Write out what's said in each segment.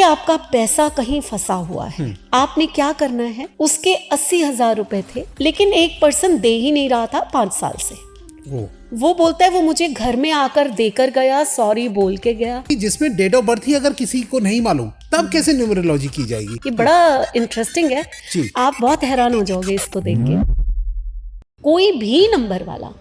आपका पैसा कहीं फंसा हुआ है, आपने क्या करना है, उसके 80,000 रुपए थे लेकिन एक पर्सन दे ही नहीं रहा था 5 साल से। वो बोलता है वो मुझे घर में आकर देकर गया, सॉरी बोल के गया। जिसमें डेट ऑफ बर्थ ही अगर किसी को नहीं मालूम तब कैसे न्यूमरोलॉजी की जाएगी? ये बड़ा इंटरेस्टिंग है, आप बहुत हैरान हो जाओगे इसको देख के। कोई भी नंबर वाला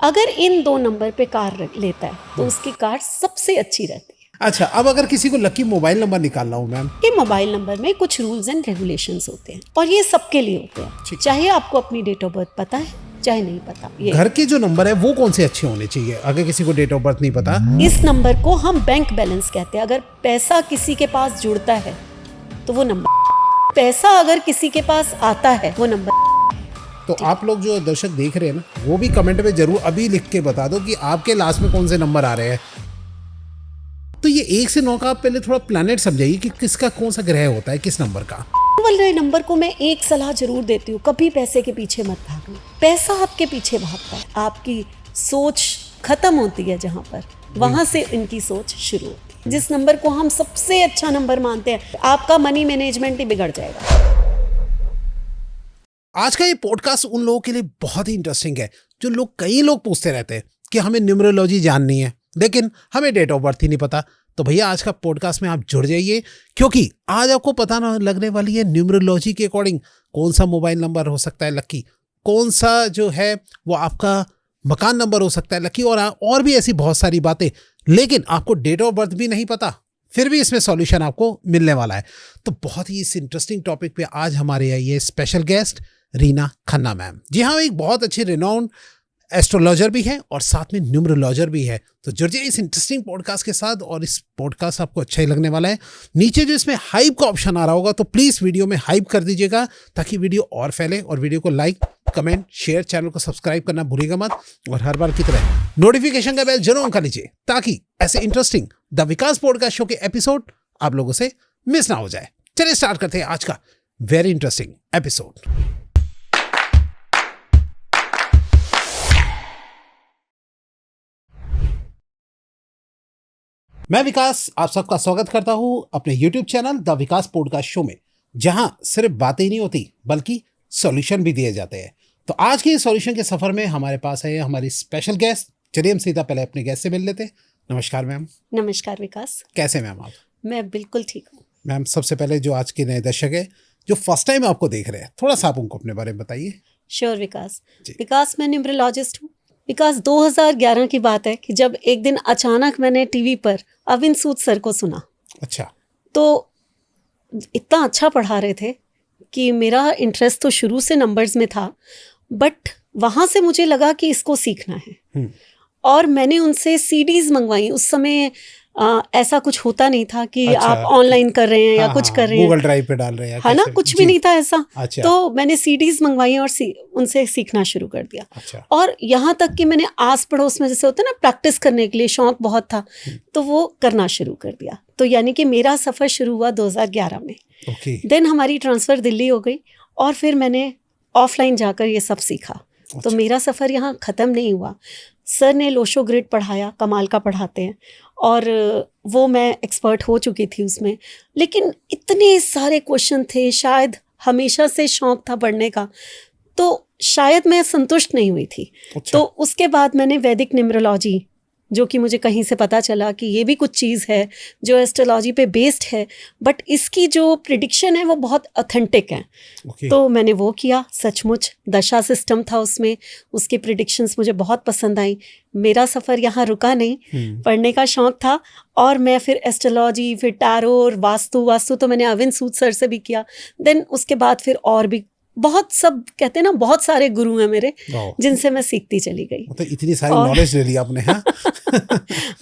अगर इन 2 नंबर पे कार लेता है तो उसकी कार सबसे अच्छी रहती है। अच्छा, अब अगर किसी को लकी मोबाइल नंबर निकालना हो मैम, कि मोबाइल नंबर में कुछ रूल्स एंड रेगुलेशंस होते हैं और ये सबके लिए होते हैं, चाहे आपको अपनी डेट ऑफ बर्थ पता है चाहे नहीं पता। ये घर के जो नंबर है वो कौन से अच्छे होने चाहिए अगर किसी को डेट ऑफ बर्थ नहीं पता? इस नंबर को हम बैंक बैलेंस कहते हैं। अगर पैसा किसी के पास जुड़ता है तो वो नंबर, पैसा अगर किसी के पास आता है वो नंबर। तो आप लोग जो दर्शक देख रहे हैं ना, वो भी कमेंट में जरूर अभी लिख के बता दो कि आपके लास्ट में कौन से नंबर आ रहे हैं। तो ये 1 से 9 का आप पहले थोड़ा प्लैनेट समझाइए कि किसका कौन सा ग्रह होता है किस नंबर का। वाले नंबर को मैं एक सलाह जरूर देती हूँ, कभी पैसे के पीछे मत भागना। पैसा आपके पीछे भागता है, आपकी सोच खत्म होती है जहाँ पर, वहां से इनकी सोच शुरू होती है। जिस नंबर को हम सबसे अच्छा नंबर मानते हैं, आपका मनी मैनेजमेंट ही बिगड़ जाएगा। आज का ये पॉडकास्ट उन लोगों के लिए बहुत ही इंटरेस्टिंग है जो लोग, कई लोग पूछते रहते हैं कि हमें न्यूमरोलॉजी जाननी है लेकिन हमें डेट ऑफ बर्थ ही नहीं पता। तो भैया आज का पॉडकास्ट में आप जुड़ जाइए, क्योंकि आज आपको पता ना लगने वाली है न्यूमरोलॉजी के अकॉर्डिंग कौन सा मोबाइल नंबर हो सकता है लकी, कौन सा जो है वो आपका मकान नंबर हो सकता है लकी, और भी ऐसी बहुत सारी बातें। लेकिन आपको डेट ऑफ बर्थ भी नहीं पता, फिर भी इसमें सॉल्यूशन आपको मिलने वाला है। तो बहुत ही इस इंटरेस्टिंग टॉपिक पे आज हमारे आई है special guest Reena Khanna ma'am. जी हाँ, एक बहुत अच्छी रिनाउंड एस्ट्रोलॉजर भी है और साथ में न्यूमरोलॉजर भी है। तो जुड़िए इस इंटरेस्टिंग पॉडकास्ट के साथ, और इस पॉडकास्ट आपको अच्छा ही लगने वाला है। नीचे जो इसमें हाइप का ऑप्शन आ रहा होगा तो प्लीज़ वीडियो में हाइप कर दीजिएगा ताकि वीडियो और फैले, और वीडियो को लाइक, कमेंट, शेयर, चैनल को सब्सक्राइब करना भूलिएगा मत, और हर बार की तरह नोटिफिकेशन का बेल जरूर कर लीजिए ताकि ऐसे interesting the Vikas podcast show के एपिसोड आप लोगों से मिस ना हो जाए। चलिए स्टार्ट करते हैं आज का वेरी इंटरेस्टिंग एपिसोड। मैं विकास आप सबका स्वागत करता हूं अपने YouTube channel the Vikas podcast show में, जहां सिर्फ बातें ही नहीं होती बल्कि सॉल्यूशन भी दिए जाते हैं। तो आज के सॉल्यूशन के सफर में हमारे पास है हमारी स्पेशल गेस्ट। चलिए हम सीधा पहले अपने गेस्ट से मिल लेते हैं। नमस्कार मैम। नमस्कार विकास। कैसे मैम आप? मैं बिल्कुल ठीक हूँ मैम। सबसे पहले जो आज के नए दर्शक है जो फर्स्ट टाइम आपको देख रहे हैं, थोड़ा सा आप उनको अपने बारे में बताइए। श्योर विकास। विकास मैं न्यूमरोलॉजिस्ट हूँ। विकास 2011 की बात है कि जब एक दिन अचानक मैंने टीवी पर अविन सूद सर को सुना। अच्छा। तो इतना अच्छा पढ़ा रहे थे कि मेरा इंटरेस्ट तो शुरू से नंबर्स में था, बट वहाँ से मुझे लगा कि इसको सीखना है। और मैंने उनसे सीडीज मंगवाई। उस समय ऐसा कुछ होता नहीं था कि अच्छा, आप ऑनलाइन कर रहे हैं या कुछ कर रहे हैं, गूगल ड्राइव पे डाल रहे हैं, है ना, कुछ भी नहीं था ऐसा। अच्छा। तो मैंने सीडीज मंगवाई और उनसे सीखना शुरू कर दिया। अच्छा। और यहाँ तक कि मैंने आस पड़ोस में जैसे होता है ना, प्रैक्टिस करने के लिए शौक बहुत था, तो वो करना शुरू कर दिया। तो यानी कि मेरा सफ़र शुरू हुआ 2011 में। देन हमारी ट्रांसफ़र दिल्ली हो गई और फिर मैंने ऑफलाइन जाकर ये सब सीखा। तो मेरा सफ़र यहाँ ख़त्म नहीं हुआ। सर ने लोशो ग्रिड पढ़ाया, कमाल का पढ़ाते हैं, और वो मैं एक्सपर्ट हो चुकी थी उसमें। लेकिन इतने सारे क्वेश्चन थे, शायद हमेशा से शौक था पढ़ने का, तो शायद मैं संतुष्ट नहीं हुई थी। अच्छा। तो उसके बाद मैंने वैदिक न्यूमरोलॉजी, जो कि मुझे कहीं से पता चला कि ये भी कुछ चीज़ है जो एस्ट्रोलॉजी पे बेस्ड है, बट इसकी जो प्रिडिक्शन है वो बहुत ऑथेंटिक है। तो मैंने वो किया। सचमुच दशा सिस्टम था उसमें, उसकी प्रिडिक्शंस मुझे बहुत पसंद आई। मेरा सफ़र यहाँ रुका नहीं, पढ़ने का शौक़ था, और मैं फिर एस्ट्रोलॉजी, फिर टैरो और वास्तु तो मैंने अविन सूद सर से भी किया। देन उसके बाद फिर और भी बहुत, सब कहते हैं ना, बहुत सारे गुरु हैं मेरे जिनसे मैं सीखती चली गई। तो इतनी सारी नॉलेज ले ली आपने। हाँ?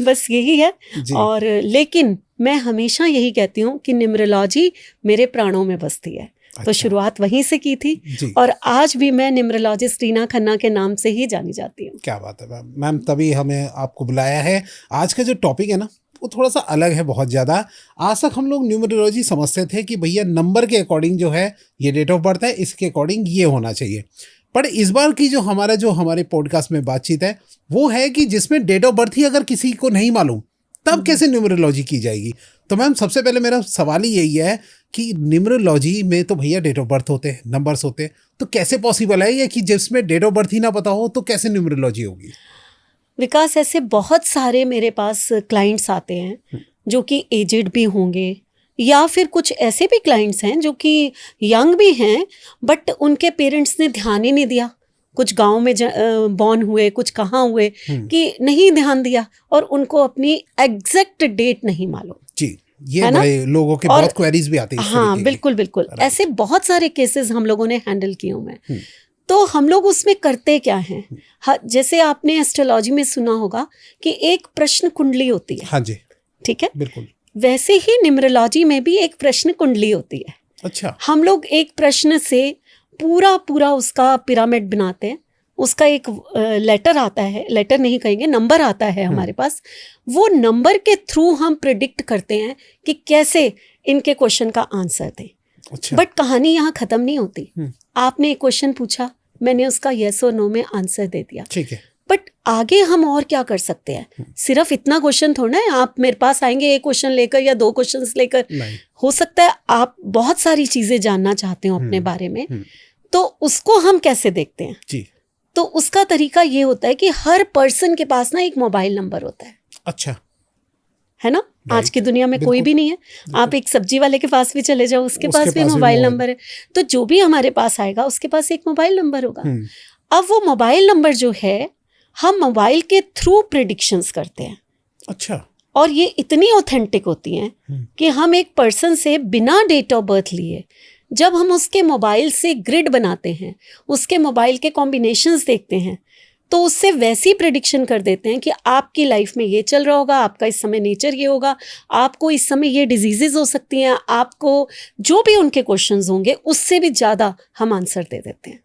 बस यही है। और लेकिन मैं हमेशा यही कहती हूँ कि न्यूमरोलॉजी मेरे प्राणों में बसती है। अच्छा। तो शुरुआत वहीं से की थी और आज भी मैं न्यूमरोलॉजिस्ट रीना खन्ना के नाम से ही जानी जाती हूँ। क्या बात है मैम। तभी हमें आपको बुलाया है। आज का जो टॉपिक है ना वो थोड़ा सा अलग है बहुत ज़्यादा। आज तक हम लोग न्यूमरोलॉजी समझते थे कि भैया नंबर के अकॉर्डिंग जो है ये डेट ऑफ बर्थ है, इसके अकॉर्डिंग ये होना चाहिए। पर इस बार की जो हमारे पॉडकास्ट में बातचीत है वो है कि जिसमें डेट ऑफ बर्थ ही अगर किसी को नहीं मालूम तब कैसे न्यूमरोलॉजी की जाएगी? तो मैम सबसे पहले मेरा सवाल ही यही है कि न्यूमरोलॉजी में तो भैया डेट ऑफ बर्थ होते हैं, नंबर्स होते हैं, तो कैसे पॉसिबल है ये कि जिसमें डेट ऑफ बर्थ ही ना पता हो तो कैसे न्यूमरोलॉजी होगी? विकास, ऐसे बहुत सारे मेरे पास क्लाइंट्स आते हैं जो कि एजेड भी होंगे, या फिर कुछ ऐसे भी क्लाइंट्स हैं जो कि यंग भी हैं, बट उनके पेरेंट्स ने ध्यान ही नहीं दिया। कुछ गांव में बॉर्न हुए, कुछ कहाँ हुए, कि नहीं ध्यान दिया, और उनको अपनी एग्जैक्ट डेट नहीं मालूम। जी, ये बड़े लोगों के बहुत क्वेरीज भी आती हैं। हाँ, बिल्कुल बिल्कुल, ऐसे बहुत सारे केसेस हम लोगों ने हैंडल किए हुए हैं। तो हम लोग उसमें करते क्या हैं, जैसे आपने एस्ट्रोलॉजी में सुना होगा कि एक प्रश्न कुंडली होती है। हाँ जी, ठीक है, बिल्कुल। वैसे ही न्यूमरोलॉजी में भी एक प्रश्न कुंडली होती है। अच्छा। हम लोग एक प्रश्न से पूरा उसका पिरामिड बनाते हैं। उसका एक लेटर आता है, लेटर नहीं कहेंगे, नंबर आता है हमारे पास। वो नंबर के थ्रू हम प्रिडिक्ट करते हैं कि कैसे इनके क्वेश्चन का आंसर दें। अच्छा। बट कहानी यहाँ खत्म नहीं होती। आपने एक क्वेश्चन पूछा, मैंने उसका यस और नो में आंसर दे दिया, ठीक है, बट आगे हम और क्या कर सकते हैं? सिर्फ इतना क्वेश्चन थोड़ा है, आप मेरे पास आएंगे एक क्वेश्चन लेकर या 2 क्वेश्चंस लेकर। हो सकता है आप बहुत सारी चीजें जानना चाहते हो अपने बारे में, तो उसको हम कैसे देखते हैं जी? तो उसका तरीका ये होता है कि हर पर्सन के पास ना एक मोबाइल नंबर होता है। अच्छा, है ना? आज की दुनिया में कोई भी नहीं है। आप एक सब्जी वाले के पास भी चले जाओ, उसके पास भी मोबाइल नंबर है। तो जो भी हमारे पास आएगा उसके पास एक मोबाइल नंबर होगा। अब वो मोबाइल नंबर जो है, हम मोबाइल के थ्रू प्रेडिक्शंस करते हैं। अच्छा। और ये इतनी ऑथेंटिक होती हैं कि हम एक पर्सन से बिना डेट ऑफ बर्थ लिए, जब हम उसके मोबाइल से ग्रिड बनाते हैं, उसके मोबाइल के कॉम्बिनेशंस देखते हैं, तो उससे वैसी प्रेडिक्शन कर देते हैं कि आपकी लाइफ में ये चल रहा होगा, आपका इस समय नेचर ये होगा, आपको इस समय ये डिजीजेज हो सकती हैं, आपको जो भी उनके क्वेश्चंस होंगे उससे भी ज़्यादा हम आंसर दे देते हैं।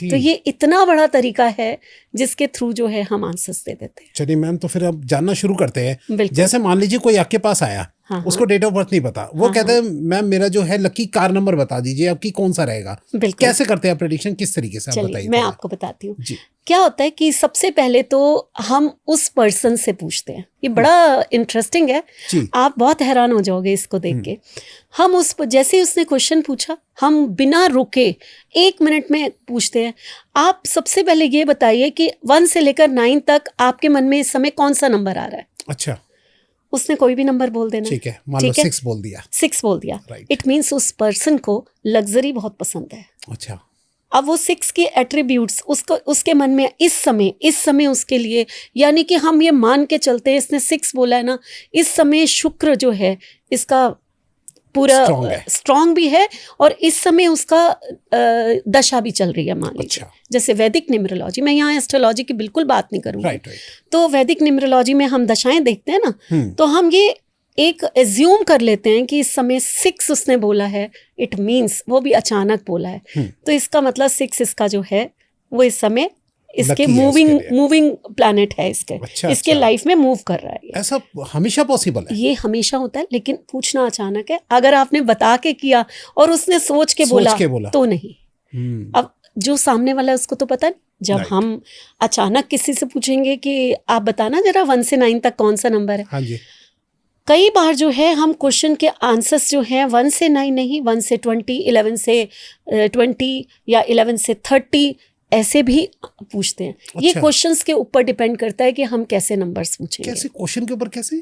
तो ये इतना बड़ा तरीका है जिसके थ्रू जो है हम आंसर्स दे देते हैं। चलिए मैम, तो फिर अब जानना शुरू करते हैं। जैसे मान लीजिए कोई आपके पास आया, उसको डेट ऑफ बर्थ नहीं पता, वो कहते हैं मैम मेरा जो है लकी कार नंबर बता दीजिए, आपकी कौन सा रहेगा। कैसे करते हैं प्रेडिक्शन, किस तरीके से, आप बताइए। मैं आपको बताती हूँ। क्या होता है कि सबसे पहले तो हम उस पर्सन से पूछते हैं, ये बड़ा इंटरेस्टिंग है, आप बहुत हैरान हो जाओगे इसको देख के। हम जैसे ही उसने क्वेश्चन पूछा, हम बिना रुके 1 मिनट में पूछते हैं, आप सबसे पहले ये बताइए कि 1 से लेकर 9 तक आपके मन में इस समय कौन सा नंबर आ रहा है। अच्छा। उसने कोई भी नंबर बोल देना। ठीक है, मान लो 6 बोल दिया। 6 बोल दिया, इट मीन्स उस पर्सन को लग्जरी बहुत पसंद है। अच्छा। अब वो 6 के एट्रीब्यूट्स उसके मन में इस समय उसके लिए, यानी कि हम ये मान के चलते हैं, इसने 6 बोला है ना, इस समय शुक्र जो है इसका पूरा स्ट्रॉन्ग भी है, और इस समय उसका दशा भी चल रही है, मान लीजिए। जैसे वैदिक न्यूमरोलॉजी, मैं यहाँ एस्ट्रोलॉजी की बिल्कुल बात नहीं करूँगी। तो वैदिक न्यूमरोलॉजी में हम दशाएं देखते हैं ना, तो हम ये एक एज्यूम कर लेते हैं कि इस समय 6 उसने बोला है, इट मीन्स वो भी अचानक बोला है, तो इसका मतलब 6 इसका जो है वो इस समय इसके मूविंग प्लैनेट है, इसके लाइफ में मूव कर रहा है। ऐसा हमेशा पॉसिबल है? ये हमेशा होता है, लेकिन पूछना अचानक है। अगर आपने बता के किया और उसने सोच के बोला तो नहीं। अब जो सामने वाला है उसको तो पता नहीं। जब हम अचानक किसी से पूछेंगे कि आप बताना जरा 1 से 9 तक कौन सा नंबर है। हाँ जी। कई बार जो है हम क्वेश्चन के आंसर्स जो हैं 1 से 9 नहीं, 1 से 20, 11 से 20 या 11 से 30 ऐसे भी पूछते हैं। अच्छा। ये क्वेश्चंस के ऊपर डिपेंड करता है कि हम कैसे नंबर्स पूछेंगे। कैसे क्वेश्चन के ऊपर कैसे?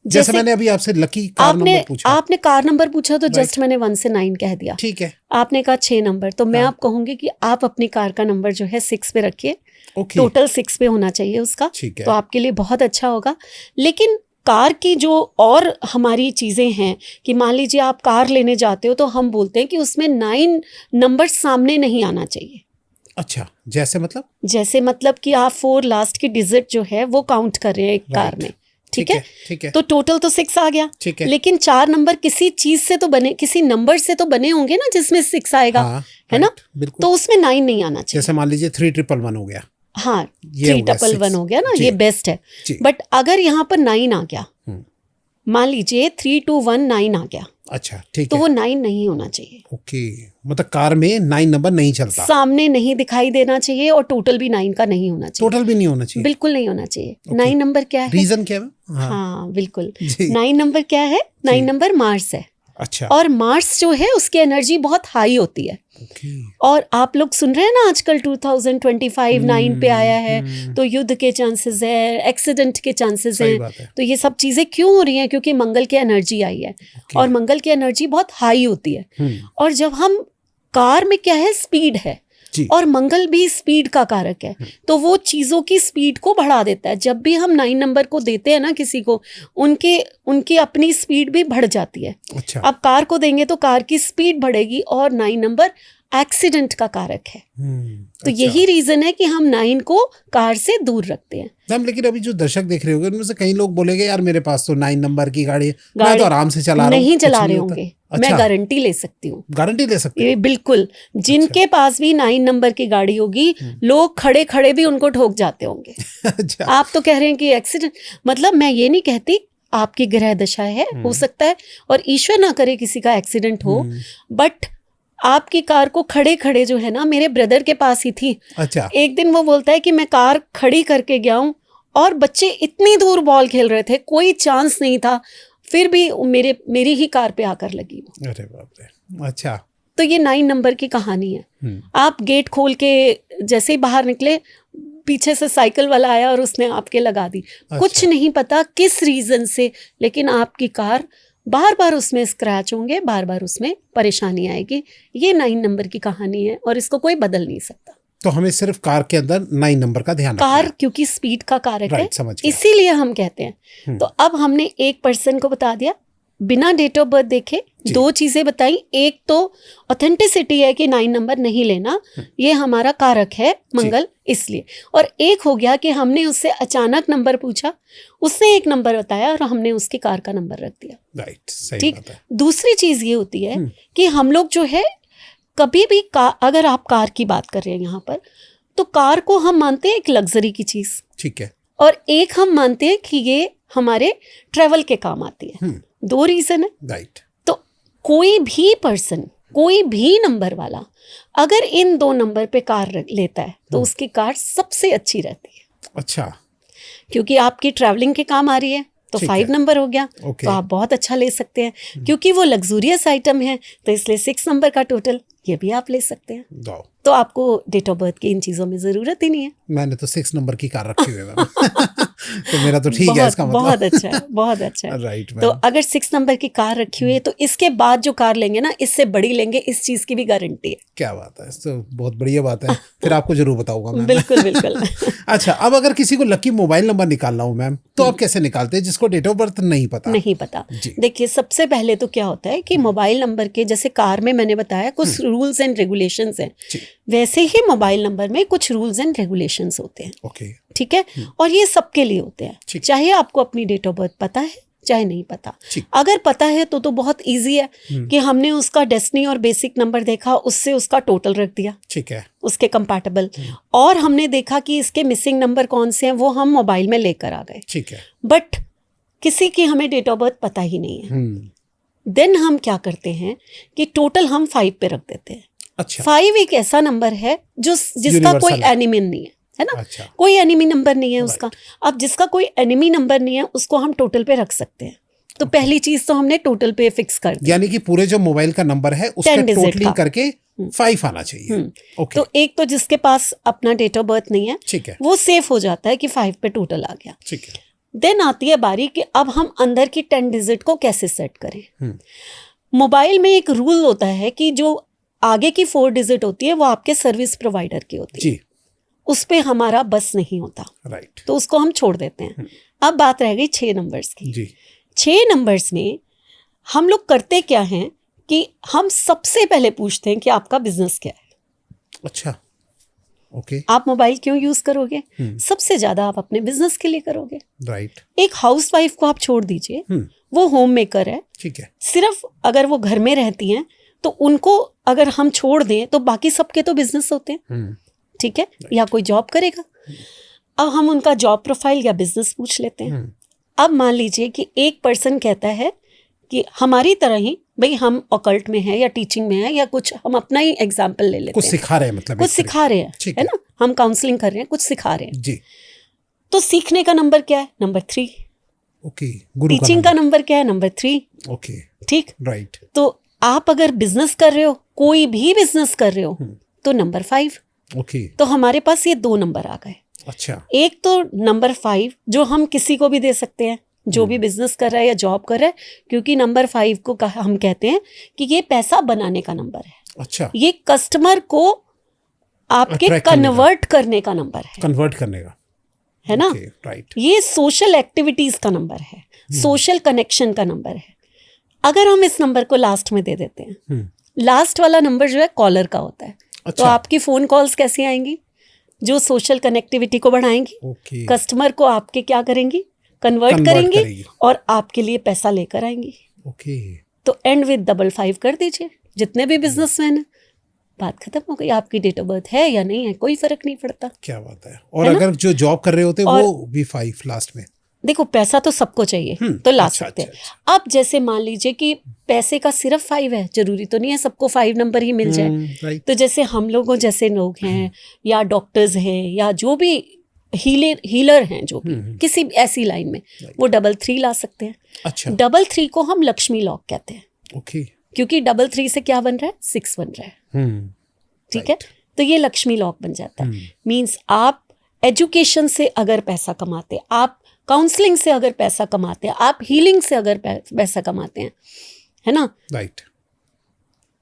जैसे मैंने अभी आपसे लकी कार नंबर पूछा, आपने कार नंबर पूछा तो जस्ट मैंने 1 से 9 कह दिया। ठीक है। आपने कहा 6 नंबर, तो मैं आप कहूंगी कि आप अपनी कार का नंबर जो है 6 पे रखिए। टोटल 6 पे होना चाहिए उसका, तो आपके लिए बहुत अच्छा होगा। लेकिन कार की जो और हमारी चीज़ें हैं कि मान लीजिए आप कार लेने जाते हो तो हम बोलते हैं कि उसमें 9 नंबर सामने नहीं आना चाहिए। अच्छा, जैसे मतलब कि आप 4 लास्ट की डिजिट जो है वो काउंट कर रहे हैं एक कार में। ठीक है। तो टोटल तो 6 आ गया, लेकिन 4 नंबर किसी चीज से तो बने, किसी नंबर से तो बने होंगे ना जिसमें 6 आएगा। है ना? तो उसमें 9 नहीं आना चाहिए। जैसे मान लीजिए 311 हो गया। हाँ, 311 हो गया ना, ये बेस्ट है। बट अगर यहाँ पर 9 आ गया, मान लीजिए 321 9 आ गया, अच्छा ठीक तो है। वो 9 नहीं होना चाहिए। ओके, मतलब कार में 9 नंबर नहीं चलता, सामने नहीं दिखाई देना चाहिए और टोटल भी 9 का नहीं होना चाहिए। टोटल भी नहीं होना चाहिए, बिल्कुल नहीं होना चाहिए। Okay. 9 नंबर क्या है? रीजन क्या है? हाँ बिल्कुल, जी 9 नंबर क्या है? 9 जी। नंबर मार्स है, अच्छा और मार्स जो है उसकी एनर्जी बहुत हाई होती है। ओके, और आप लोग सुन रहे हैं ना आजकल 2025 9 पे आया है, तो युद्ध के चांसेस है, एक्सीडेंट के चांसेस सही हैं। बात है। तो ये सब चीजें क्यों हो रही हैं? क्योंकि मंगल की एनर्जी आई है, Okay. और मंगल की एनर्जी बहुत हाई होती है। हम्म, और जब हम कार में क्या है, स्पीड है, जी और मंगल भी स्पीड का कारक है, तो वो चीजों की स्पीड को बढ़ा देता है। जब भी हम 9 नंबर को देते हैं ना किसी को, उनकी अपनी स्पीड भी बढ़ जाती है। अच्छा आप कार को देंगे तो कार की स्पीड बढ़ेगी, और 9 नंबर एक्सीडेंट का कारक है। तो अच्छा। यही रीजन है कि हम 9 को कार से दूर रखते हैं। मैम लेकिन अभी जो दर्शक देख रहे होंगे उनमें से कई लोग बोलेंगे यार मेरे पास तो 9 नंबर की गाड़ी है, मैं तो आराम से चला रहा हूँ, नहीं कुछ चला रहे होता। होंगे, अच्छा, मैं गारंटी ले सकती हूँ। गारंटी ले सकते ये हैं? बिल्कुल, जिनके पास भी 9 नंबर की गाड़ी होगी, लोग खड़े खड़े भी उनको ठोक जाते होंगे। अच्छा आप तो कह रहे हैं कि एक्सीडेंट, मतलब मैं ये नहीं कहती, आपकी ग्रह दशा है, हो सकता है, और ईश्वर ना करे किसी का एक्सीडेंट हो, बट आपकी कार को खड़े खड़े जो है ना, मेरे ब्रदर के पास ही थी। अच्छा एक दिन वो बोलता है कि मैं कार खड़ी करके गया हूँ, और बच्चे इतनी दूर बॉल खेल रहे थे, कोई चांस नहीं था, फिर भी मेरी ही कार पे आकर लगी वो। अरे बाप रे, अच्छा तो ये 9 नंबर की कहानी है। आप गेट खोल के जैसे ही बाहर निकले, पीछे से साइकिल वाला आया और उसने आपके लगा दी। कुछ नहीं पता किस रीजन से, लेकिन आपकी कार बार बार उसमें स्क्रैच होंगे, बार बार उसमें परेशानी आएगी। ये 9 नंबर की कहानी है, और इसको कोई बदल नहीं सकता। तो हमें सिर्फ कार के अंदर 9 नंबर का ध्यान रखना कार है। क्योंकि स्पीड का कारक है, राइट, समझ गया। इसीलिए हम कहते हैं। तो अब हमने एक पर्सन को बता दिया बिना डेट ऑफ बर्थ देखे, जी। 2 चीजें बताई। एक तो ऑथेंटिसिटी है कि 9 नंबर नहीं लेना, ये हमारा कारक है मंगल, इसलिए। और एक हो गया कि हमने उससे अचानक नंबर पूछा, उसने एक नंबर बताया और हमने उसकी कार का नंबर रख दिया। राइट, सही ठीक। बात है। दूसरी चीज ये होती है कि हम लोग जो है, कभी भी अगर आप कार की बात कर रहे हैं यहाँ पर, तो कार को हम मानते हैं एक लग्जरी की चीज, ठीक है, और एक हम मानते हैं कि ये हमारे ट्रेवल के काम आती है। 2 रीजन है। राइट, तो कोई भी पर्सन, कोई भी नंबर वाला अगर इन 2 नंबर पे कार लेता है, तो उसकी कार सबसे अच्छी रहती है। अच्छा क्योंकि आपकी ट्रैवलिंग के काम आ रही है, तो ठीक 5 है। नंबर हो गया। ओके। तो आप बहुत अच्छा ले सकते हैं, क्योंकि वो लग्जूरियस आइटम है, तो इसलिए 6 नंबर का टोटल ये भी आप ले सकते हैं। दो। तो आपको डेट ऑफ बर्थ की इन चीजों में जरूरत ही नहीं है। मैंने तो 6 नंबर की कार रखी हुई है मैम। तो मेरा तो ठीक है इसका मतलब। बहुत अच्छा है, बहुत अच्छा है। राइट तो मैम। अगर 6 नंबर की कार रखी हुई है, तो इसके बाद जो कार लेंगे ना, इससे बड़ी लेंगे, इस चीज की भी गारंटी है। क्या बात है, तो बहुत बढ़िया बात है। फिर आपको जरूर बताऊंगा मैम। बिल्कुल बिल्कुल। अच्छा, अब अगर किसी को लकी मोबाइल नंबर निकालना हो मैम, तो आप कैसे निकालते हैं जिसको डेट ऑफ बर्थ नहीं पता? नहीं पता। जी। देखिए, सबसे पहले तो क्या होता है कि मोबाइल नंबर के, जैसे कार में मैंने बताया कुछ रूल्स एंड रेगुलेशंस हैं, जी। वैसे ही मोबाइल नंबर में कुछ रूल्स एंड रेगुलेशंस होते हैं। ओके, ठीक है, और ये सबके लिए होते हैं, ठीक। चाहे आपको अपनी डेट ऑफ बर्थ पता है चाहे नहीं पता। ठीक। अगर पता है तो बहुत इजी है कि हमने उसका डेस्टिनी और बेसिक नंबर देखा, उससे उसका टोटल रख दिया, ठीक है, उसके कंपैटिबल, और हमने देखा कि इसके मिसिंग नंबर कौन से हैं, वो हम मोबाइल में लेकर आ गए। ठीक है। बट किसी की हमें डेट ऑफ बर्थ पता ही नहीं है, देन हम क्या करते हैं कि टोटल हम 5 पे रख देते हैं। अच्छा, 5 एक ऐसा नंबर है जिसका कोई एनिमी नहीं है ना। अच्छा। कोई एनिमी नंबर नहीं है उसका। अब जिसका कोई एनिमी नंबर नहीं है, उसको हम टोटल पे रख सकते हैं। तो पहली चीज तो हमने टोटल पे फिक्स कर दी, यानी कि पूरे जो मोबाइल का नंबर है उसका 10 डिजिट टोटलिंग का। करके 5 आना चाहिए। ओके, तो एक तो जिसके पास अपना डेट ऑफ बर्थ नहीं है, ठीक है, वो सेफ हो जाता है कि 5 पे टोटल आ गया। ठीक है। देन आती है बारी कि अब हम अंदर की 10 डिजिट को कैसे सेट करें। मोबाइल में एक रूल होता है कि जो आगे की 4 डिजिट होती है, वो आपके सर्विस प्रोवाइडर की होती है, जी, उस पे हमारा बस नहीं होता, राइट, तो उसको हम छोड़ देते हैं। अब बात रह गई 6 नंबर्स की। जी, 6 नंबर्स में हम लोग करते क्या हैं कि हम सबसे पहले पूछते हैं कि आपका बिजनेस क्या है। अच्छा, ओके, आप मोबाइल क्यों यूज करोगे? सबसे ज्यादा आप अपने बिजनेस के लिए करोगे। राइट, एक हाउसवाइफ को आप छोड़ दीजिए, वो होम मेकर है, ठीक है, सिर्फ अगर वो घर में रहती हैं, तो उनको अगर हम छोड़ दें तो बाकी सबके तो बिजनेस होते हैं, ठीक है, या कोई जॉब करेगा। अब हम उनका जॉब प्रोफाइल या बिजनेस पूछ लेते हैं। अब मान लीजिए कि एक पर्सन कहता है कि हमारी तरह ही भाई हम ऑकल्ट में है या टीचिंग में है या कुछ, हम अपना ही एग्जाम्पल ले लेते कुछ हैं, सिखा रहे हैं, मतलब कुछ सिखा रहे हैं, ठीक है ना, हम काउंसलिंग कर रहे हैं, कुछ सिखा रहे हैं जी। तो सीखने का नंबर क्या है? नंबर 3। ओके, गुरु टीचिंग का नंबर क्या है? नंबर 3। ओके, ठीक, राइट। तो आप अगर बिजनेस कर रहे हो, कोई भी बिजनेस कर रहे हो, तो नंबर 5। ओके, तो हमारे पास ये 2 नंबर आ गए। अच्छा, एक तो नंबर 5 जो हम किसी को भी दे सकते हैं, जो भी बिजनेस कर रहा है या जॉब कर रहा है, क्योंकि नंबर 5 को हम कहते हैं कि ये पैसा बनाने का नंबर है। अच्छा, ये कस्टमर को आपके Attract करने का। कन्वर्ट करने का नंबर कन्वर्ट करने का, है ना। Okay, right. ये सोशल एक्टिविटीज का नंबर है, सोशल कनेक्शन का नंबर है। अगर हम इस नंबर को लास्ट में दे देते हैं, लास्ट वाला नंबर जो है कॉलर का होता है, तो अच्छा, आपकी फोन कॉल्स कैसी आएंगी? जो सोशल कनेक्टिविटी को बढ़ाएंगी, ओके, कस्टमर को आपके क्या करेंगी? कन्वर्ट करेंगी और आपके लिए पैसा लेकर आएंगी। ओके, तो एंड विद 55 कर दीजिए। जितने भी बिजनेसमैन हैं, बात खत्म हो गई। आपकी डेट ऑफ बर्थ है या नहीं है, कोई फर्क नहीं पड़ता। क्या बात है। और अगर जो जॉब कर रहे होते हैं वो भी 5 लास्ट में। देखो पैसा तो सबको चाहिए, तो ला सकते हैं। अब जैसे मान लीजिए कि पैसे का सिर्फ 5 है, जरूरी तो नहीं है सबको 5 नंबर ही मिल जाए। तो जैसे हम लोगों जैसे लोग हैं या डॉक्टर्स हैं या जो भी हीलर हैं, जो भी किसी ऐसी लाइन में, वो 33 ला सकते हैं। अच्छा, 33 को हम लक्ष्मी लॉक कहते हैं, ओके, क्योंकि 33 से क्या बन रहा है? 6 बन रहा है। ठीक है, तो ये लक्ष्मी लॉक बन जाता है। मीन्स आप एजुकेशन से अगर पैसा कमाते, आप काउंसलिंग से अगर पैसा कमाते हैं, आप हीलिंग से अगर पैसा कमाते हैं, है ना, राइट,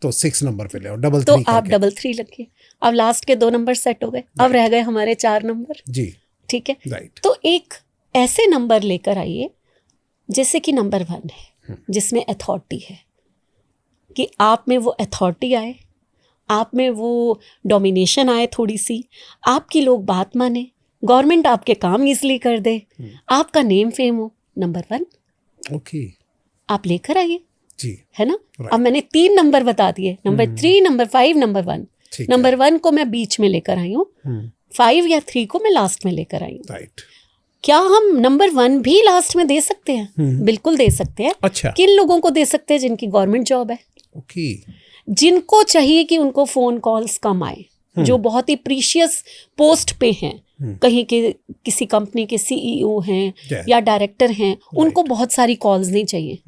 तो 6 नंबर पे ले आओ, 33 तो आप 33 लगिए। अब लास्ट के 2 नंबर सेट हो गए, अब रह गए हमारे 4 नंबर जी, ठीक है, राइट। तो एक ऐसे नंबर लेकर आइए जैसे कि नंबर 1 है, जिसमें अथॉरिटी है, कि आप में वो अथॉरिटी आए, आप में वो डोमिनेशन आए थोड़ी सी, आपकी लोग बात माने, गवर्नमेंट आपके काम इजली कर दे, आपका नेम फेम हो। नंबर 1 ओके, आप लेकर आइए जी, है ना। Right. अब मैंने 3 नंबर बता दिए, नंबर 3, नंबर 5, नंबर 1। नंबर 1 को मैं बीच में लेकर आई हूँ, 5 या 3 को मैं लास्ट में लेकर आई हूँ। राइट। क्या हम नंबर 1 भी लास्ट में दे सकते हैं? बिल्कुल दे सकते हैं। अच्छा, किन लोगों को दे सकते हैं? जिनकी गवर्नमेंट जॉब है, ओके, जिनको चाहिए कि उनको फोन कॉल्स कम आए, जो बहुत ही प्रीशियस पोस्ट पे हैं, कहीं के किसी कंपनी के सीईओ हैं या डायरेक्टर हैं, उनको बहुत सारी कॉल्स नहीं चाहिए,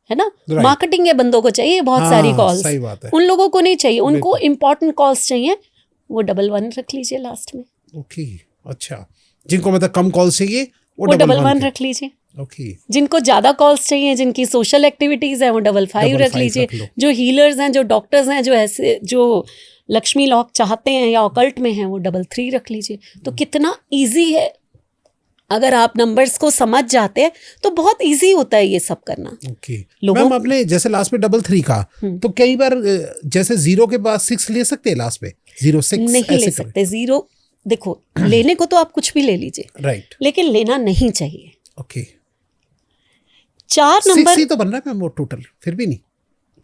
है ना। मार्केटिंग के बंदों को चाहिए बहुत सारी कॉल्स, सही बात है। उन लोगों को नहीं चाहिए, उनको इंपॉर्टेंट कॉल्स चाहिए, वो 11 रख लीजिए लास्ट में। ओके, अच्छा, जिनको मतलब कम कॉल्स चाहिए वो 11 रख लीजिए। ओके, जिनको ज्यादा कॉल्स चाहिए, जिनकी सोशल एक्टिविटीज है, वो 55 रख लीजिए। जो हीलर्स हैं, जो डॉक्टर्स हैं, जो ऐसे जो लक्ष्मी लॉक चाहते हैं या ऑकल्ट में हैं, वो 33 रख लीजिए। तो कितना इजी है, अगर आप नंबर्स को समझ जाते हैं तो बहुत इजी होता है ये सब करना। ओके, मैम आपने जैसे लास्ट में 33 का, तो कई बार जैसे 0 के बाद 6 ले सकते हैं लास्ट में, 0 6 नहीं ले सकते। 0 देखो लेने को तो आप कुछ भी ले लीजिए, राइट, लेकिन लेना नहीं चाहिए। ओके, 4 नंबर 6 ही तो बन रहा है मैम वो टोटल, फिर भी नहीं,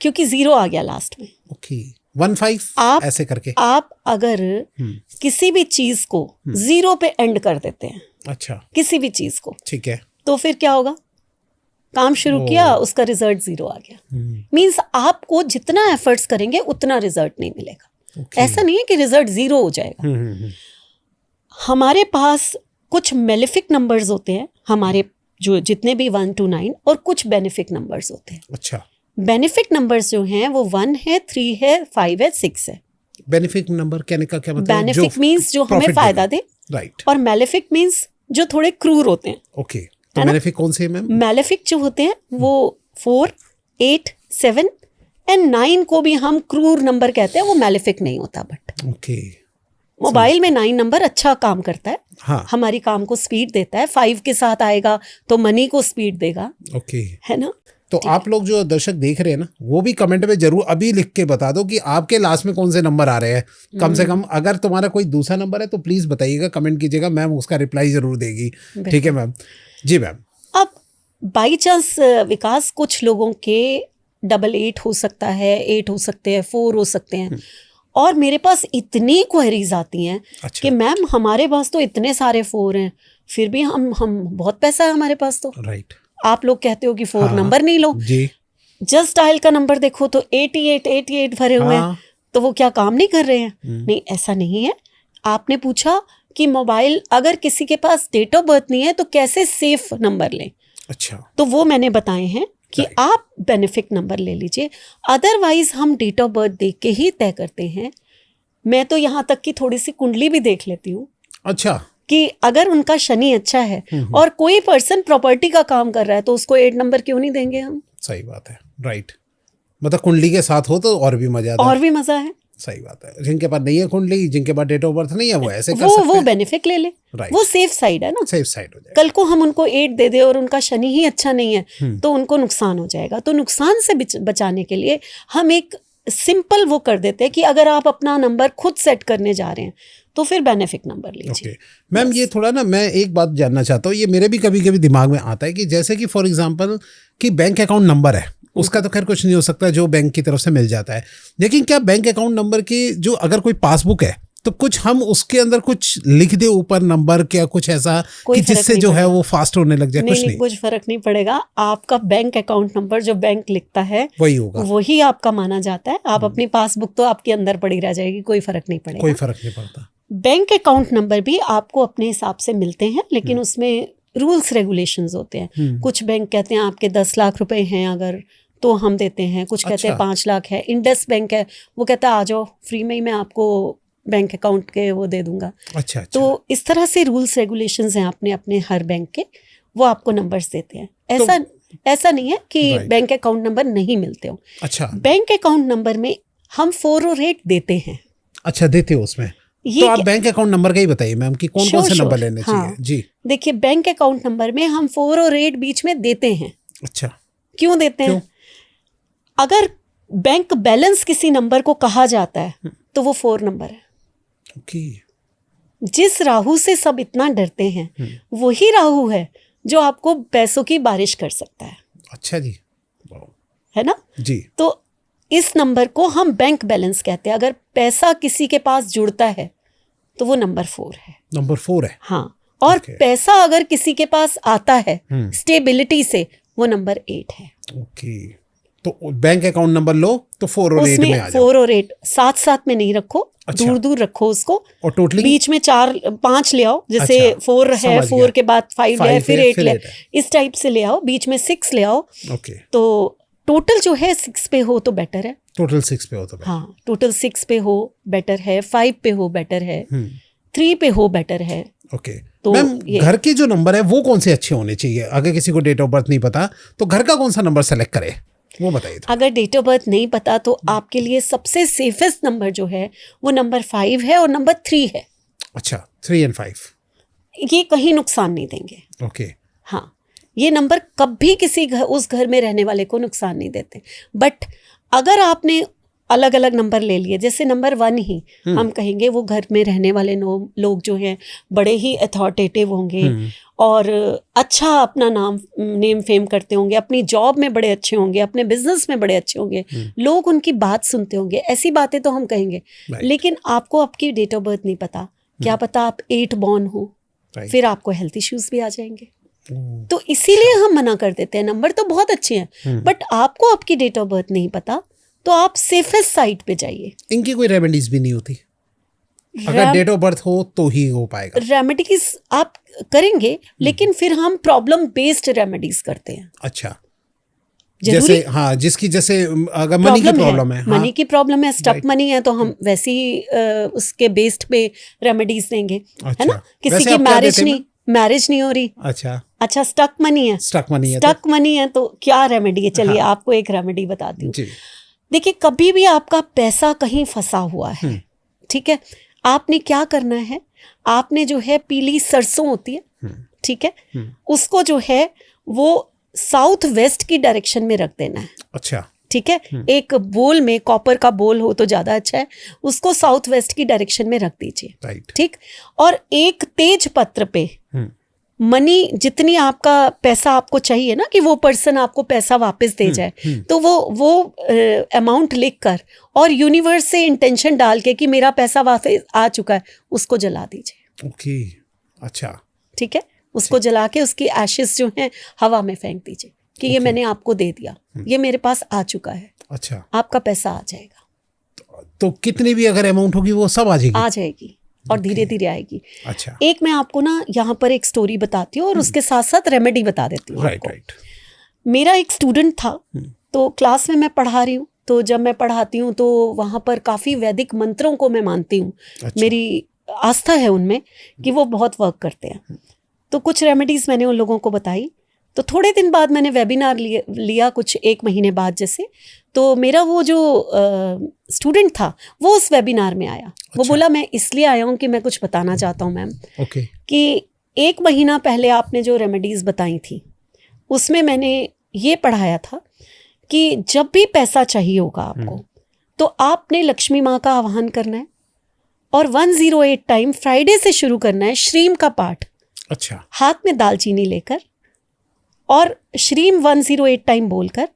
क्योंकि 0 आ गया लास्ट में। ओके, 1-5 आप ऐसे करके आप अगर किसी भी चीज को 0 पे एंड कर देते हैं, अच्छा, किसी भी चीज को, ठीक है, तो फिर क्या होगा? काम शुरू किया, उसका रिजल्ट 0 आ गया। मींस आपको जितना एफर्ट्स करेंगे उतना रिजल्ट नहीं मिलेगा। ऐसा नहीं है कि रिजल्ट 0 हो जाएगा। हमारे पास कुछ मेलिफिक नंबर्स होते हैं, हमारे जो जितने भी 1 to 9, और कुछ बेनिफिक नंबर्स होते हैं। अच्छा, बेनिफिक नंबर्स जो हैं वो 1 है, 3 है, 5 है, 6 है। बेनिफिक नंबर कहने का क्या मतलब? बेनिफिक मीन्स जो हमें फायदा दे, राइट, और मेलेफिक मीन्स जो थोड़े क्रूर होते हैं। ओके, तो मेलेफिक कौन से है मैम? मेलेफिक जो होते हैं वो 4, 8, 7 एंड 9 को भी हम क्रूर नंबर कहते हैं, वो मेलेफिक नहीं होता। बट ओके, मोबाइल में 9 नंबर अच्छा काम करता है, हाँ, हमारी काम को स्पीड देता है। 5 के साथ आएगा तो मनी को स्पीड देगा, ओके, है ना। तो आप लोग जो दर्शक देख रहे हैं ना, वो भी कमेंट में जरूर अभी लिख के बता दो कि आपके लास्ट में कौन से नंबर आ रहे हैं। कम से कम अगर तुम्हारा कोई दूसरा नंबर है तो प्लीज बताइएगा, कमेंट कीजिएगा, मैम उसका रिप्लाई जरूर देगी। ठीक है मैम, जी मैम। अब बाई चांस विकास कुछ लोगों के 88 हो सकता है, 8 हो सकते हैं, 4 हो सकते हैं, और मेरे पास इतनी क्वेरीज आती हैं कि मैम हमारे पास तो इतने सारे 4 हैं, फिर भी हम बहुत पैसा है हमारे पास, तो राइट, आप लोग कहते हो कि 4 नंबर नहीं लो जी। जस्ट डायल का नंबर देखो तो 88 भरे हुए हैं, तो वो क्या काम नहीं कर रहे हैं? नहीं, ऐसा नहीं है। आपने पूछा कि मोबाइल अगर किसी के पास डेट ऑफ बर्थ नहीं है तो कैसे सेफ नंबर लें। अच्छा, तो वो मैंने बताए हैं कि आप बेनिफिट नंबर ले लीजिए, अदरवाइज हम डेट ऑफ बर्थ देख के ही तय करते हैं। मैं तो यहाँ तक कि थोड़ी सी कुंडली भी देख लेती हूँ। अच्छा, कि अगर उनका शनि अच्छा है और कोई पर्सन प्रॉपर्टी का काम कर रहा है तो उसको 8 नंबर क्यों नहीं देंगे हम? सही बात है, राइट। मतलब कुंडली के साथ हो तो और भी मजा आता है, और भी मजा है। सही बात है। जिनके पास नहीं है कुंडली, जिनके पास डेट ऑफ बर्थ नहीं है, वो ऐसे कर सकते हैं। वो बेनिफिट ले ले, वो सेफ साइड है ना, सेफ साइड हो जाएगा। कल को हम उनको 8 दे दे और उनका शनि ही अच्छा नहीं है तो उनको नुकसान हो जाएगा। तो नुकसान से बचाने के लिए हम एक सिंपल वो कर देते हैं कि अगर आप अपना नंबर खुद सेट करने जा रहे हैं तो फिर बेनिफिट नंबर लीजिए। मैम, ये थोड़ा ना मैं एक बात जानना चाहता हूँ, ये मेरे भी कभी कभी दिमाग में आता है कि जैसे कि फॉर एग्जांपल कि बैंक अकाउंट नंबर है, उसका तो खैर कुछ नहीं हो सकता, जो बैंक की तरफ से मिल जाता है। लेकिन क्या बैंक अकाउंट नंबर की जो अगर कोई पासबुक है तो कुछ हम उसके अंदर कुछ लिख दे ऊपर नंबर, क्या कुछ ऐसा कि जिससे जो है वो फास्ट होने लग जाए? नहीं, कुछ फर्क नहीं पड़ेगा। आपका बैंक अकाउंट नंबर जो बैंक लिखता है वही होगा, वही आपका माना जाता है। आप अपनी पासबुक तो आपके अंदर पड़ी रह जाएगी, कोई फर्क नहीं पड़ेगा। कोई फर्क नहीं पड़ता। बैंक अकाउंट नंबर भी आपको अपने हिसाब से मिलते हैं, लेकिन उसमें रूल्स रेगुलेशंस होते हैं। कुछ बैंक कहते हैं आपके 10 लाख रुपए हैं अगर तो हम देते हैं, कुछ कहते हैं 5 लाख है। इंडस बैंक है, वो कहता है आ जाओ फ्री में ही मैं आपको बैंक अकाउंट के वो दे दूंगा। अच्छा। तो इस तरह से रूल्स रेगुलेशंस हैं अपने अपने हर बैंक के, वो आपको नंबर्स देते हैं। ऐसा नहीं है कि बैंक अकाउंट नंबर नहीं मिलते हो। अच्छा, बैंक अकाउंट नंबर में हम 408 देते हैं। अच्छा, देते हो उसमें? तो आप बैंक अकाउंट नंबर का ही बताइए मैम कि कौन कौन से नंबर लेने चाहिए। जी देखिए, बैंक अकाउंट नंबर में हम 4 और 8 बीच में देते हैं। अच्छा, क्यों देते हैं? अगर बैंक बैलेंस किसी नंबर को कहा जाता है तो वो 4 नंबर है। जिस राहु से सब इतना डरते हैं वही राहु है जो आपको पैसों की बारिश कर सकता है। अच्छा जी, है ना जी। तो इस नंबर को हम बैंक बैलेंस कहते हैं। अगर पैसा किसी के पास जुड़ता है तो वो नंबर 4 है। नंबर 4 है, हाँ। और पैसा अगर किसी के पास आता है स्टेबिलिटी से, वो नंबर 8 है। ओके, तो बैंक अकाउंट नंबर लो तो 4 और 8 में आ जाओ। 4 और 8 साथ साथ में नहीं रखो। अच्छा। दूर दूर रखो उसको, और टोटली बीच में 4-5 ले आओ। जैसे 4 है, 4 के बाद 5 है, फिर 8 ले, इस टाइप से ले आओ। बीच में 6 ले आओ। ओके, तो टोटल जो है 6 पे हो तो बेटर है। टोटल 6 पे हो तो बेटर। हाँ, टोटल 6 पे हो बेटर है, 5 पे हो बेटर है, 3 पे हो बेटर है। ओके, तो मैम घर के जो नंबर है वो कौन से अच्छे होने चाहिए? अगर किसी को डेट ऑफ बर्थ नहीं पता तो घर का कौन सा नंबर सेलेक्ट करे, वो बताइए। अगर डेट ऑफ बर्थ नहीं पता तो आपके लिए सबसे सेफेस्ट नंबर जो है वो नंबर 5 है और नंबर 3 है। अच्छा, 3 और 5 ये कहीं नुकसान नहीं देंगे। ओके, हाँ, ये नंबर कभी किसी उस घर में रहने वाले को नुकसान नहीं देते। बट अगर आपने अलग अलग नंबर ले लिए, जैसे नंबर 1 ही हम कहेंगे, वो घर में रहने वाले लोग जो हैं बड़े ही अथॉरिटेटिव होंगे और अच्छा अपना नेम फेम करते होंगे, अपनी जॉब में बड़े अच्छे होंगे, अपने बिजनेस में बड़े अच्छे होंगे, लोग उनकी बात सुनते होंगे। ऐसी बातें तो हम कहेंगे। लेकिन आपको आपकी डेट ऑफ बर्थ नहीं पता, क्या पता आप 8 बॉर्न हो, फिर आपको हेल्थ इश्यूज भी आ जाएंगे। तो इसीलिए हम मना कर देते हैं। नंबर तो बहुत अच्छे हैं बट आपको आपकी डेट ऑफ बर्थ नहीं पता तो आप सेफेस्ट साइट पे जाइए। इनकी कोई रेमेडीज भी नहीं होती? अगर डेट ऑफ बर्थ हो तो ही हो पाएगा। रेमेडीज आप करेंगे लेकिन फिर हम प्रॉब्लम बेस्ड रेमेडीज करते हैं। अच्छा, जैसे हाँ, जिसकी जैसे अगर मनी की प्रॉब्लम है, मनी की प्रॉब्लम है, स्टक मनी है, तो हम वैसे ही उसके बेस्ड पे रेमेडीज देंगे। है ना? किसी की मैरिज नहीं हो रही, अच्छा स्टक मनी है तो क्या रेमेडी है? चलिए आपको एक रेमेडी बताती हूँ। देखिए, कभी भी आपका पैसा कहीं फंसा हुआ है, ठीक है, आपने क्या करना है, आपने जो है पीली सरसों होती है, ठीक है, उसको जो है वो साउथ वेस्ट की डायरेक्शन में रख देना है। अच्छा, ठीक है, एक बोल में, कॉपर का बोल हो तो ज्यादा अच्छा है, उसको साउथ वेस्ट की डायरेक्शन में रख दीजिए। ठीक, और एक तेज पत्र पे मनी, जितनी आपका पैसा आपको चाहिए ना कि वो पर्सन आपको पैसा वापस दे जाए, तो वो अमाउंट लिखकर और यूनिवर्स से इंटेंशन डाल के कि मेरा पैसा वापस आ चुका है, उसको जला दीजिए। ओके, अच्छा, ठीक है, उसको जला के उसकी एशेस जो हैं हवा में फेंक दीजिए। कि ये मैंने आपको दे दिया, ये मेरे पास आ चुका है, अच्छा, आपका पैसा आ जाएगा। तो कितनी भी अगर अमाउंट होगी वो सब आ जाएगी और धीरे धीरे आएगी। अच्छा, एक मैं आपको ना यहाँ पर एक स्टोरी बताती हूँ और उसके साथ साथ रेमेडी बता देती हूँ। राइट। मेरा एक स्टूडेंट था, तो क्लास में मैं पढ़ा रही हूँ, तो जब मैं पढ़ाती हूँ तो वहाँ पर काफ़ी वैदिक मंत्रों को मैं मानती हूँ। अच्छा। मेरी आस्था है उनमें कि वो बहुत वर्क करते हैं। तो कुछ रेमेडीज़ मैंने उन लोगों को बताई। तो थोड़े दिन बाद मैंने वेबिनार लिया कुछ 1 महीने बाद जैसे, तो मेरा वो जो स्टूडेंट था वो उस वेबिनार में आया। वो बोला मैं इसलिए आया हूँ कि मैं कुछ बताना चाहता हूँ मैम, कि 1 महीना पहले आपने जो रेमेडीज़ बताई थी उसमें मैंने ये पढ़ाया था कि जब भी पैसा चाहिए होगा आपको तो आपने लक्ष्मी माँ का आह्वान करना है और 108 टाइम फ्राइडे से शुरू करना है श्रीम का पाठ। अच्छा। हाथ में दालचीनी लेकर और श्रीम 108 टाइम बोलकर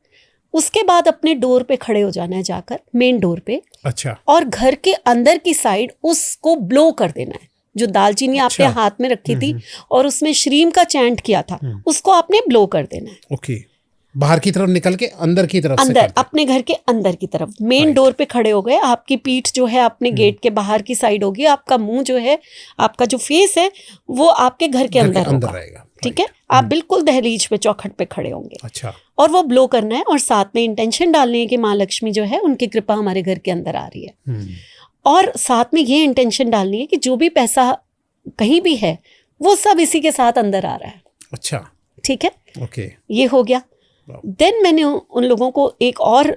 उसके बाद अपने डोर पे खड़े हो जाना है जाकर, मेन डोर पे। अच्छा। और घर के अंदर की साइड उसको ब्लो कर देना है। जो दालचीनी आपने हाथ में रखी थी और उसमें श्रीम का चैंट किया था उसको आपने ब्लो कर देना है। ओके। बाहर की तरफ निकल के अंदर की तरफ अंदर, अपने घर के अंदर की तरफ मेन डोर पे खड़े हो गए। आपकी पीठ जो है अपने गेट के बाहर की साइड होगी, आपका मुंह जो है, आपका जो फेस है वो आपके घर के अंदर होगा। ठीक है, आप बिल्कुल दहलीज पे चौखट पे खड़े होंगे। अच्छा। और वो ब्लो करना है और साथ में इंटेंशन डालनी है कि माँ लक्ष्मी जो है उनकी कृपा हमारे घर के अंदर आ रही है। और साथ में ये इंटेंशन डालनी है कि जो भी पैसा कहीं भी है वो सब इसी के साथ अंदर आ रहा है। अच्छा, ठीक है, ओके, ये हो गया। देन मैंने उन लोगों को एक और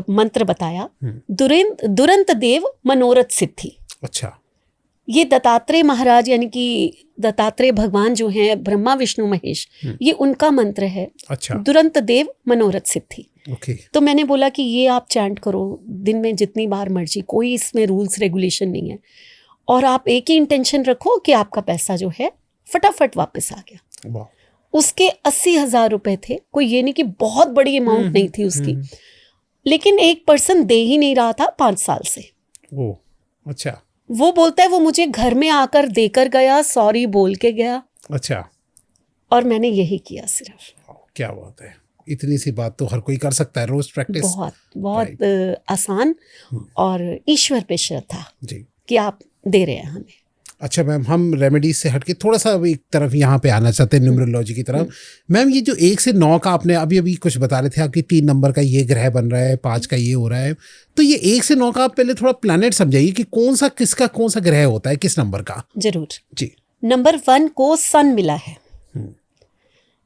मंत्र बताया, दुरंत देव मनोरथ सिद्धि। अच्छा। ये दत्तात्रेय महाराज यानी कि दत्तात्रेय भगवान जो हैं, ब्रह्मा विष्णु महेश, ये उनका मंत्र है। अच्छा। दुरंत देव मनोरथ सिद्धि। ओके। तो मैंने बोला कि ये आप चैंट करो दिन में जितनी बार मर्जी, कोई इसमें रूल्स रेगुलेशन नहीं है। और आप एक ही इंटेंशन रखो कि आपका पैसा जो है फटाफट वापस आ गया। वाह। उसके 80,000 रुपए थे, कोई ये नहीं कि बहुत बड़ी अमाउंट नहीं थी उसकी, लेकिन एक पर्सन दे ही नहीं रहा था 5 साल से। ओ, अच्छा। वो बोलता है वो मुझे घर में आकर देकर गया, सॉरी बोल के गया। अच्छा। और मैंने यही किया सिर्फ। क्या बात है, इतनी सी बात तो हर कोई कर सकता है, रोज प्रैक्टिस। बहुत आसान और ईश्वर पे श्रद्धा जी कि आप दे रहे हैं हमें। अच्छा मैम, हम रेमेडीज से हटके थोड़ा सा एक तरफ यहाँ पे आना चाहते हैं, न्यूमरोलॉजी की तरफ। मैम, ये जो 1 से 9 का आपने अभी कुछ बता रहे थे, आपकी 3 नंबर का ये ग्रह बन रहा है, 5 का ये हो रहा है, तो ये 1 से 9 का आप पहले थोड़ा प्लैनेट समझाइए कि कौन सा ग्रह होता है, किस नंबर का। जरूर जी। नंबर 1 को सन मिला है।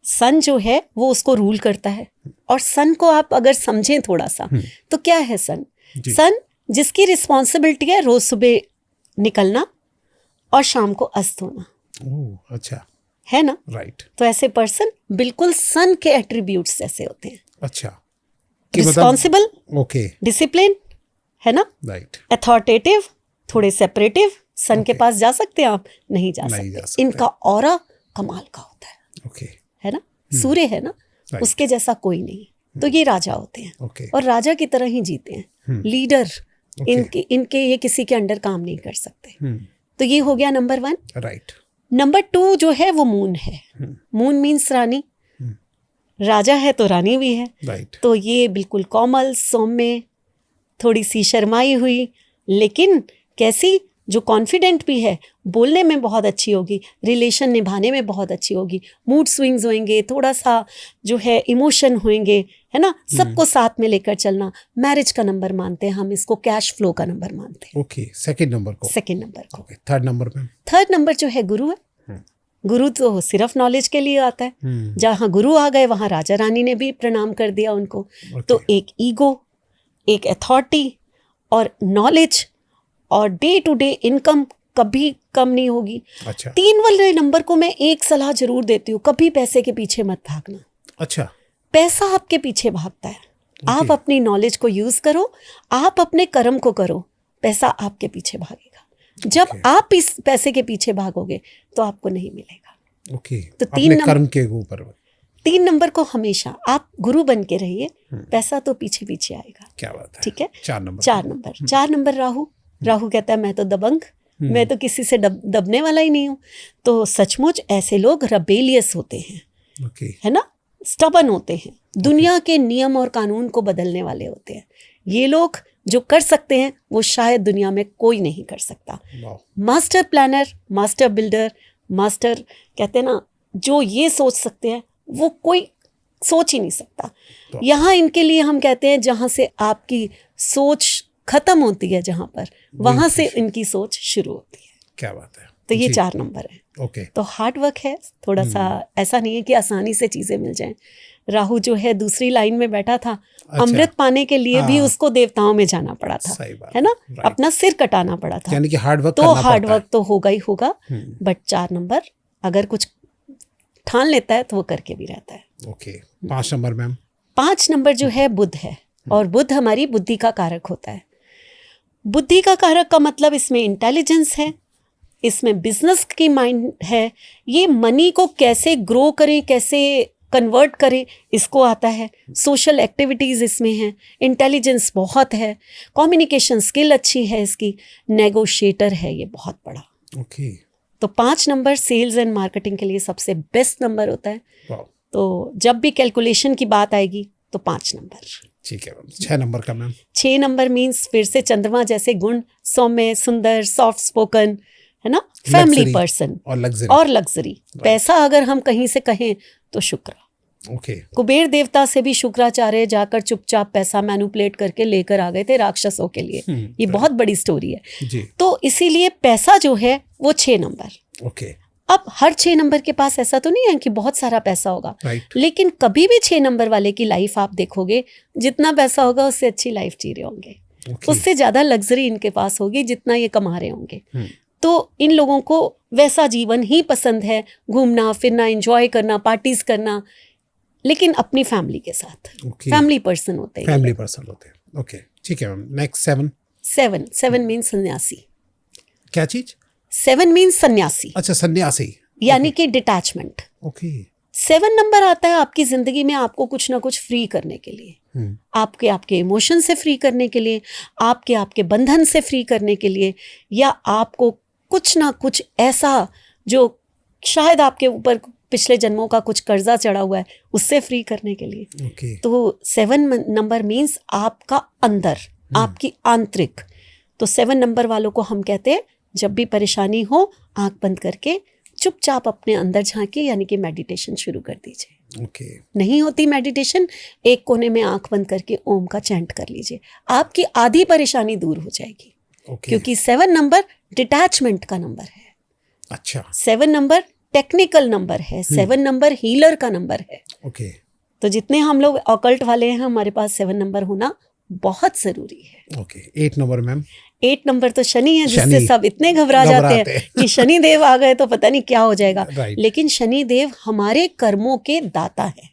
सन जो है वो उसको रूल करता है। और सन को आप अगर समझें थोड़ा सा तो क्या है सन? सन जिसकी रिस्पॉन्सिबिलिटी है रोज सुबह निकलना और शाम को अस्त होना। ओह, अच्छा, है ना? राइट। तो ऐसे पर्सन बिल्कुल सन के एट्रीब्यूट्स ऐसे होते हैं। अच्छा, रिस्पॉन्सिबल, ओके, डिसिप्लिन, है ना, राइट, अथॉरिटेटिव, थोड़े सेपरेटिव। सन के पास जा सकते हैं आप? नहीं जा सकते। इनका ऑरा कमाल का होता है। ओके, है ना, सूर्य है ना, उसके जैसा कोई नहीं। तो ये राजा होते हैं और राजा की तरह ही जीते हैं, लीडर। इनके ये किसी के अंडर काम नहीं कर सकते। तो ये हो गया नंबर 1। राइट। नंबर 2 जो है वो मून है। मून मीन्स रानी। राजा है तो रानी भी है। राइट। तो ये बिल्कुल कोमल, सौम्य, थोड़ी सी शर्माई हुई, लेकिन कैसी, जो कॉन्फिडेंट भी है, बोलने में बहुत अच्छी होगी, रिलेशन निभाने में बहुत अच्छी होगी, मूड स्विंग्स होंगे, थोड़ा सा जो है इमोशन होंगे, है ना, सबको साथ में लेकर चलना। मैरिज का नंबर मानते हैं हम इसको, कैश फ्लो का नंबर मानते हैं। ओके, सेकंड नंबर को। थर्ड नंबर में, थर्ड नंबर जो है गुरु है। गुरु तो सिर्फ नॉलेज के लिए आता है। जहाँ गुरु आ गए वहाँ राजा रानी ने भी प्रणाम कर दिया उनको। तो एक ईगो, एक अथॉरिटी और नॉलेज और डे टू डे इनकम कभी कम नहीं होगी। अच्छा। 3 वाले नंबर को मैं एक सलाह जरूर देती हूँ, कभी पैसे के पीछे मत भागना। अच्छा। पैसा आपके पीछे भागता है। आप अपनी नॉलेज को यूज करो, आप अपने कर्म को करो, पैसा आपके पीछे भागेगा। जब आप इस पैसे के पीछे भागोगे तो आपको नहीं मिलेगा। ओके। तो 3 कर्म के ऊपर 3 नंबर को हमेशा आप गुरु बन के रहिए, पैसा तो पीछे पीछे आएगा। क्या बात है। ठीक है। 4 नंबर राहु कहता है मैं तो दबंग, मैं तो किसी से दबने वाला ही नहीं हूँ। तो सचमुच ऐसे लोग रबेलियस होते हैं। ओके। है ना, स्टबन होते हैं, दुनिया के नियम और कानून को बदलने वाले होते हैं। ये लोग जो कर सकते हैं वो शायद दुनिया में कोई नहीं कर सकता। Master planner, master builder, master कहते हैं ना, जो ये सोच सकते हैं वो कोई सोच ही नहीं सकता। यहाँ इनके लिए हम कहते हैं जहाँ से आपकी सोच खत्म होती है, जहाँ पर वहाँ से इनकी सोच शुरू होती है। क्या बात है। तो ये 4 नंबर है। ओके। तो हार्ड वर्क है थोड़ा सा, ऐसा नहीं है कि आसानी से चीजें मिल जाएं। राहु जो है दूसरी लाइन में बैठा था, अमृत पाने के लिए भी उसको देवताओं में जाना पड़ा था, है ना, अपना सिर कटाना पड़ा था। यानी कि हार्ड वर्क तो हार्ड वर्क तो होगा ही होगा, बट 4 नंबर अगर कुछ ठान लेता है तो वो करके भी रहता है। ओके। 5 number ma'am. 5 नंबर जो है बुध है, और बुध हमारी बुद्धि का कारक होता है। बुद्धि का कारक का मतलब इसमें इंटेलिजेंस है, इसमें बिजनेस की माइंड है, ये मनी को कैसे ग्रो करें, कैसे कन्वर्ट करें, इसको आता है। सोशल एक्टिविटीज़ इसमें हैं, इंटेलिजेंस बहुत है, कम्युनिकेशन स्किल अच्छी है इसकी, नेगोशिएटर है ये बहुत बड़ा। ओके। तो 5 नंबर सेल्स एंड मार्केटिंग के लिए सबसे बेस्ट नंबर होता है। तो जब भी कैलकुलेशन की बात आएगी तो 5 नंबर। ठीक है। 6 नंबर का मैम। 6 नंबर मीन्स फिर से चंद्रमा जैसे गुण, सौम्य, सुंदर, सॉफ्ट स्पोकन, है ना, फैमिली पर्सन और लग्जरी। पैसा अगर हम कहीं से कहें तो शुक्र। ओके। कुबेर देवता से भी शुक्राचार्य जाकर चुपचाप पैसा मैनिपुलेट करके लेकर आ गए थे राक्षसों के लिए। ये बहुत बड़ी स्टोरी है जी। तो इसीलिए पैसा जो है वो 6 नंबर। ओके। अब हर 6 नंबर के पास ऐसा तो नहीं है कि बहुत सारा पैसा होगा, लेकिन कभी भी 6 नंबर वाले की लाइफ आप देखोगे, जितना पैसा होगा उससे अच्छी लाइफ जी रहे होंगे, उससे ज्यादा लग्जरी इनके पास होगी जितना ये कमा रहे होंगे। तो इन लोगों को वैसा जीवन ही पसंद है, घूमना फिरना, एंजॉय करना, पार्टीज करना, लेकिन अपनी फैमिली के साथ। फैमिली पर्सन होते हैं, फैमिली पर्सन होते हैं। ओके, ठीक है मैम। नेक्स्ट 7 मीन्स सन्यासी। क्या चीज? 7 मीन्स सन्यासी। अच्छा, सन्यासी, यानी कि डिटैचमेंट। ओके। 7 नंबर आता है आपकी जिंदगी में आपको कुछ ना कुछ फ्री करने के लिए, आपके इमोशन से फ्री करने के लिए, आपके बंधन से फ्री करने के लिए, या आपको कुछ ना कुछ ऐसा जो शायद आपके ऊपर पिछले जन्मों का कुछ कर्जा चढ़ा हुआ है उससे फ्री करने के लिए। तो 7 नंबर मीन्स आपका अंदर, आपकी आंतरिक। तो 7 नंबर वालों को हम कहते हैं जब भी परेशानी हो आंख बंद करके चुपचाप अपने अंदर झांकिए, यानी कि मेडिटेशन शुरू कर दीजिए। नहीं होती मेडिटेशन, एक कोने में आंख बंद करके ओम का चैंट कर लीजिए, आपकी आधी परेशानी दूर हो जाएगी। क्योंकि 7 नंबर डिटैचमेंट का नंबर है। अच्छा। 7 नंबर टेक्निकल नंबर है, 7 नंबर हीलर का नंबर है। तो जितने हम लोग ऑकल्ट वाले हैं, हमारे पास 7 नंबर होना बहुत जरूरी है। 8 नंबर मैम। 8 नंबर तो शनि है, जिससे सब इतने घबरा जाते हैं कि शनि देव आ गए तो पता नहीं क्या हो जाएगा। लेकिन शनि देव हमारे कर्मों के दाता है।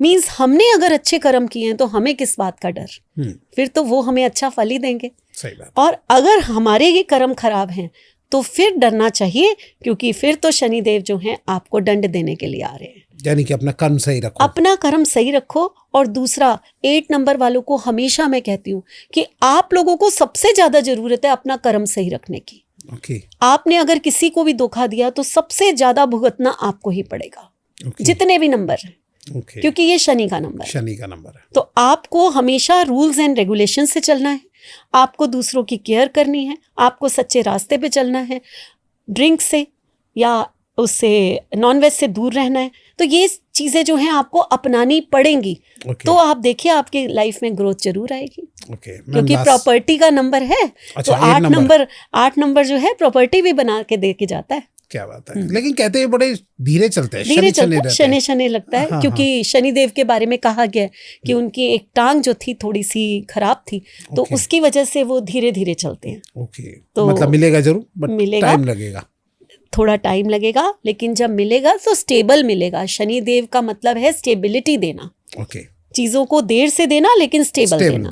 मीन्स हमने अगर अच्छे कर्म किए हैं तो हमें किस बात का डर, फिर तो वो हमें अच्छा फल ही देंगे। सही बात। और अगर हमारे ही कर्म खराब हैं तो फिर डरना चाहिए, क्योंकि फिर तो शनि देव जो हैं आपको दंड देने के लिए आ रहे हैं। यानी कि अपना कर्म सही रखो, अपना कर्म सही रखो। और दूसरा, 8 नंबर वालों को हमेशा मैं कहती हूँ कि आप लोगों को सबसे ज्यादा जरूरत है अपना कर्म सही रखने की। आपने अगर किसी को भी धोखा दिया तो सबसे ज्यादा भुगतना आपको ही पड़ेगा, जितने भी नंबर हैं, क्योंकि ये शनि का नंबर है। तो आपको हमेशा रूल्स एंड रेगुलेशन से चलना है, आपको दूसरों की केयर करनी है, आपको सच्चे रास्ते पे चलना है, ड्रिंक से या उससे नॉनवेज से दूर रहना है। तो ये चीजें जो हैं आपको अपनानी पड़ेंगी। तो आप देखिए आपकी लाइफ में ग्रोथ जरूर आएगी। क्योंकि प्रॉपर्टी का नंबर है। तो 8 नंबर जो है प्रॉपर्टी भी बना के दे के जाता है। क्या बात है। लेकिन कहते हैं बड़े धीरे चलते हैं, शनि लगता है। क्योंकि शनिदेव के बारे में कहा गया कि उनकी एक टांग जो थी थोड़ी सी खराब थी, तो उसकी वजह से वो धीरे धीरे चलते हैं। तो मतलब मिलेगा जरूर, बट टाइम लगेगा, थोड़ा टाइम लगेगा, लेकिन जब मिलेगा तो स्टेबल मिलेगा। शनिदेव का मतलब है स्टेबिलिटी देना। चीजों को देर से देना, लेकिन स्टेबल देना।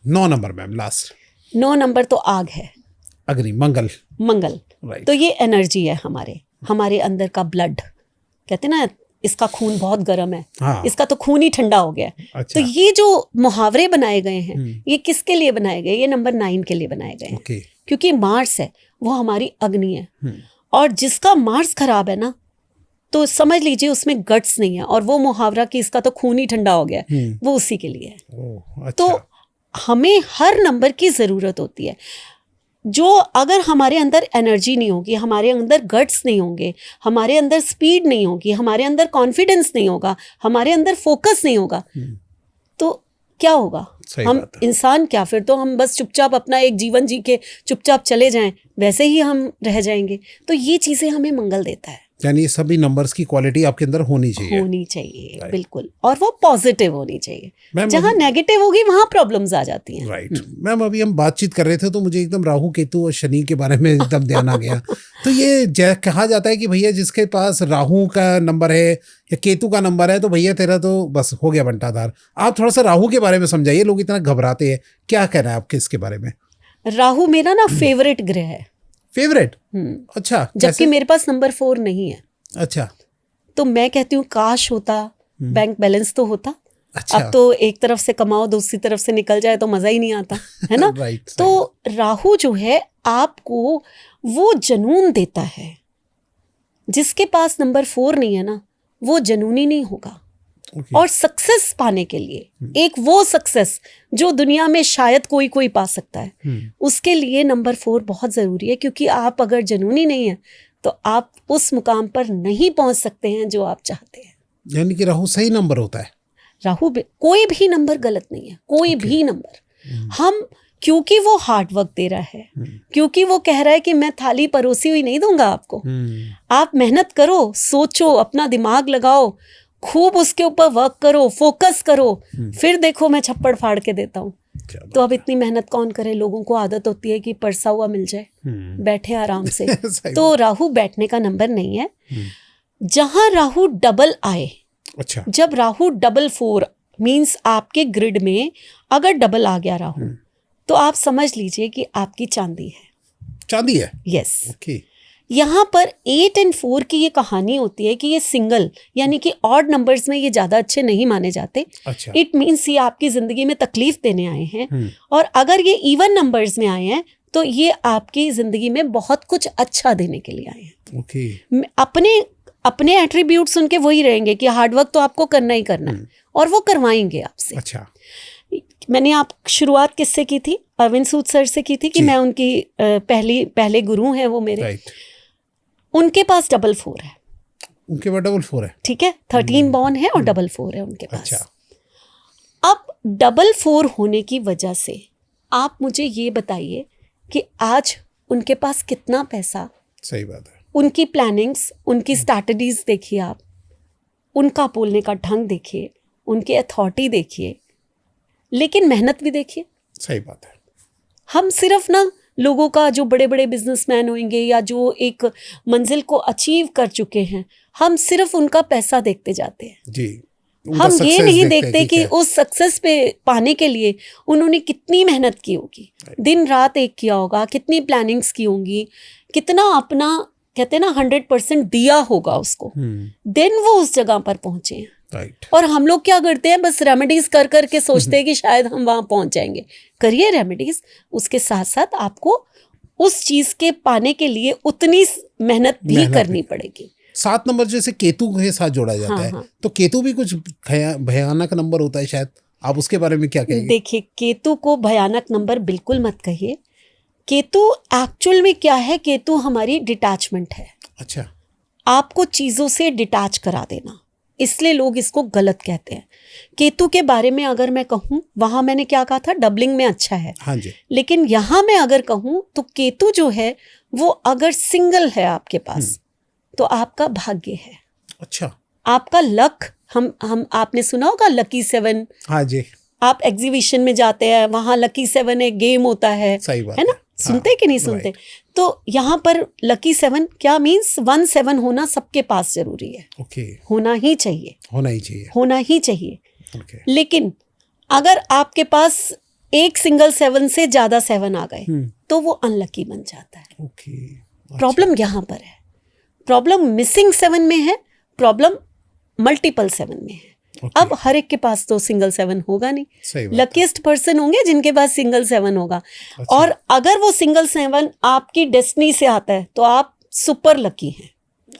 9 नंबर मैम, लास्ट। 9 नंबर तो आग है, अग्नि, मंगल। तो ये एनर्जी है हमारे अंदर का ब्लड। कहते ना इसका खून बहुत गर्म है, इसका तो खून ही ठंडा हो गया। अच्छा। तो ये जो मुहावरे बनाए गए हैं, ये किसके लिए बनाए गए? ये नंबर 9 के लिए बनाए गए हैं। क्योंकि मार्स है, वो हमारी अग्नि है। और जिसका मार्स खराब है ना, तो समझ लीजिए उसमें गट्स नहीं है, और वो मुहावरा कि इसका तो खून ही ठंडा हो गया, वो उसी के लिए है। तो हमें हर नंबर की ज़रूरत होती है। जो अगर हमारे अंदर एनर्जी नहीं होगी, हमारे अंदर गट्स नहीं होंगे, हमारे अंदर स्पीड नहीं होगी, हमारे अंदर कॉन्फिडेंस नहीं होगा, हमारे अंदर फोकस नहीं होगा, तो क्या होगा? हम इंसान क्या, फिर तो हम बस चुपचाप अपना एक जीवन जी के चुपचाप चले जाएं, वैसे ही हम रह जाएंगे। तो ये चीज़ें हमें मंगल देता है। यानी सभी नंबर्स की क्वालिटी आपके अंदर होनी चाहिए, बिल्कुल, और वो पॉजिटिव होनी चाहिए। जहाँ नेगेटिव होगी वहाँ प्रॉब्लम्स आ जाती हैं। राइट मैम, अभी हम बातचीत कर रहे थे तो मुझे एकदम राहु केतु और शनि के बारे में एकदम ध्यान आ गया। तो ये कहा जाता है कि भैया जिसके पास राहु का नंबर है या केतु का नंबर है तो भैया तेरा तो बस हो गया बंटाधार। आप थोड़ा सा राहु के बारे में समझाइए, लोग इतना घबराते हैं, क्या कहना है आपके इसके बारे में? राहु मेरा ना फेवरेट ग्रह है। फेवरेट? अच्छा, जबकि मेरे पास नंबर 4 नहीं है। अच्छा, तो मैं कहती हूँ काश होता, बैंक बैलेंस तो होता। अच्छा। अब तो एक तरफ से कमाओ दूसरी तरफ से निकल जाए तो मजा ही नहीं आता है ना। तो राहु जो है आपको वो जुनून देता है। जिसके पास नंबर 4 नहीं है ना, वो जुनूनी नहीं होगा। और सक्सेस पाने के लिए एक वो सक्सेस जो दुनिया में शायद कोई पा सकता है, उसके लिए नंबर 4 बहुत ज़रूरी है। क्योंकि आप अगर जुनूनी नहीं है तो आप उस मुकाम पर नहीं पहुंच सकते हैं जो आप चाहते हैं। यानी कि राहु सही नंबर होता है। राहु कोई भी नंबर गलत नहीं है, कोई भी नंबर। हम क्योंकि वो हार्ड वर्क दे रहा है, क्योंकि वो कह रहा है कि मैं थाली परोसी हुई नहीं दूंगा आपको, आप मेहनत करो, सोचो, अपना दिमाग लगाओ, खूब उसके ऊपर वर्क करो, फोकस करो, फिर देखो मैं छप्पड़ फाड़ के देता हूँ। तो अब इतनी मेहनत कौन करे? लोगों को आदत होती है कि परसा हुआ मिल जाए, बैठे आराम से। तो राहु बैठने का नंबर नहीं है। जहां राहु डबल आए, अच्छा, जब राहु डबल 4 मीन्स आपके ग्रिड में अगर डबल आ गया राहु, तो आप समझ लीजिए कि आपकी चांदी है। चांदी है? यस। यहाँ पर 8 और 4 की ये कहानी होती है कि ये सिंगल यानी कि ऑड नंबर्स में ये ज़्यादा अच्छे नहीं माने जाते। अच्छा। इट मीन्स ये आपकी ज़िंदगी में तकलीफ देने आए हैं। और अगर ये इवन नंबर्स में आए हैं तो ये आपकी ज़िंदगी में बहुत कुछ अच्छा देने के लिए आए हैं। अपने एट्रीब्यूट्स उनके वही रहेंगे कि हार्डवर्क तो आपको करना ही करना है, और वो करवाएंगे आपसे। अच्छा। मैंने आप शुरुआत किससे की थी? अरविंद सूद सर से की थी कि मैं उनकी पहले गुरु हैं वो मेरे। उनके पास डबल 4 है। उनके पास डबल 4 है, ठीक है। 13 बॉर्न है और डबल 4 है उनके पास। अच्छा। अब डबल 4 होने की वजह से आप मुझे ये बताइए कि आज उनके पास कितना पैसा। सही बात है। उनकी प्लानिंग्स, उनकी स्ट्रैटेजीज देखिए आप, उनका बोलने का ढंग देखिए, उनकी अथॉरिटी देखिए, लेकिन मेहनत भी देखिए। सही बात है। हम सिर्फ ना लोगों का जो बड़े बड़े बिजनेसमैन होंगे या जो एक मंजिल को अचीव कर चुके हैं, हम सिर्फ उनका पैसा देखते जाते हैं जी। हम ये नहीं देखते कि उस सक्सेस पे पाने के लिए उन्होंने कितनी मेहनत की होगी, दिन रात एक किया होगा, कितनी प्लानिंग्स की होंगी, कितना अपना कहते हैं ना 100% दिया होगा उसको, देन वो उस जगह पर पहुंचे हैं। और हम लोग क्या करते हैं, बस रेमेडीज कर करके सोचते हैं कि शायद हम वहां पहुंच जाएंगे। करिए रेमेडीज, उसके साथ साथ आपको उस चीज के पाने के लिए उतनी मेहनत भी करनी पड़ेगी। 7 नंबर जैसे केतु के साथ जोड़ा जाता है, तो केतु भी कुछ भयानक नंबर होता है शायद, आप उसके बारे में क्या कहेंगे? देखिए, केतु को भयानक नंबर बिल्कुल मत कहिए। केतु एक्चुअल में क्या है? केतु हमारी डिटैचमेंट है। अच्छा। आपको चीजों से डिटैच करा देना, इसलिए लोग इसको गलत कहते हैं। केतु के बारे में अगर मैं कहूँ, वहां मैंने क्या कहा था, डबलिंग में अच्छा है। हाँ जी। लेकिन यहाँ मैं अगर कहूँ तो केतु जो है वो अगर सिंगल है आपके पास तो आपका भाग्य है। अच्छा। आपका लक, हम आपने सुना होगा लकी 7। हाँ जी। आप एग्जीबिशन में जाते हैं, वहां लकी 7 एक गेम होता है। सही बात है ना। सुनते कि नहीं सुनते? तो यहाँ पर लकी 7 क्या मीन्स 1 7 होना सबके पास जरूरी है। ओके। होना ही चाहिए, होना ही चाहिए, होना ही चाहिए। ओके। लेकिन अगर आपके पास एक सिंगल 7 से ज्यादा 7 आ गए तो वो अनलकी बन जाता है। ओके। प्रॉब्लम यहाँ पर है, प्रॉब्लम मिसिंग 7 में है, प्रॉब्लम मल्टीपल 7 में है। अब हर एक के पास तो सिंगल 7 होगा नहीं। लकीस्ट पर्सन होंगे जिनके पास सिंगल 7 होगा। अच्छा। और अगर वो सिंगल 7 आपकी डेस्टिनी से आता है तो आप सुपर लकी हैं।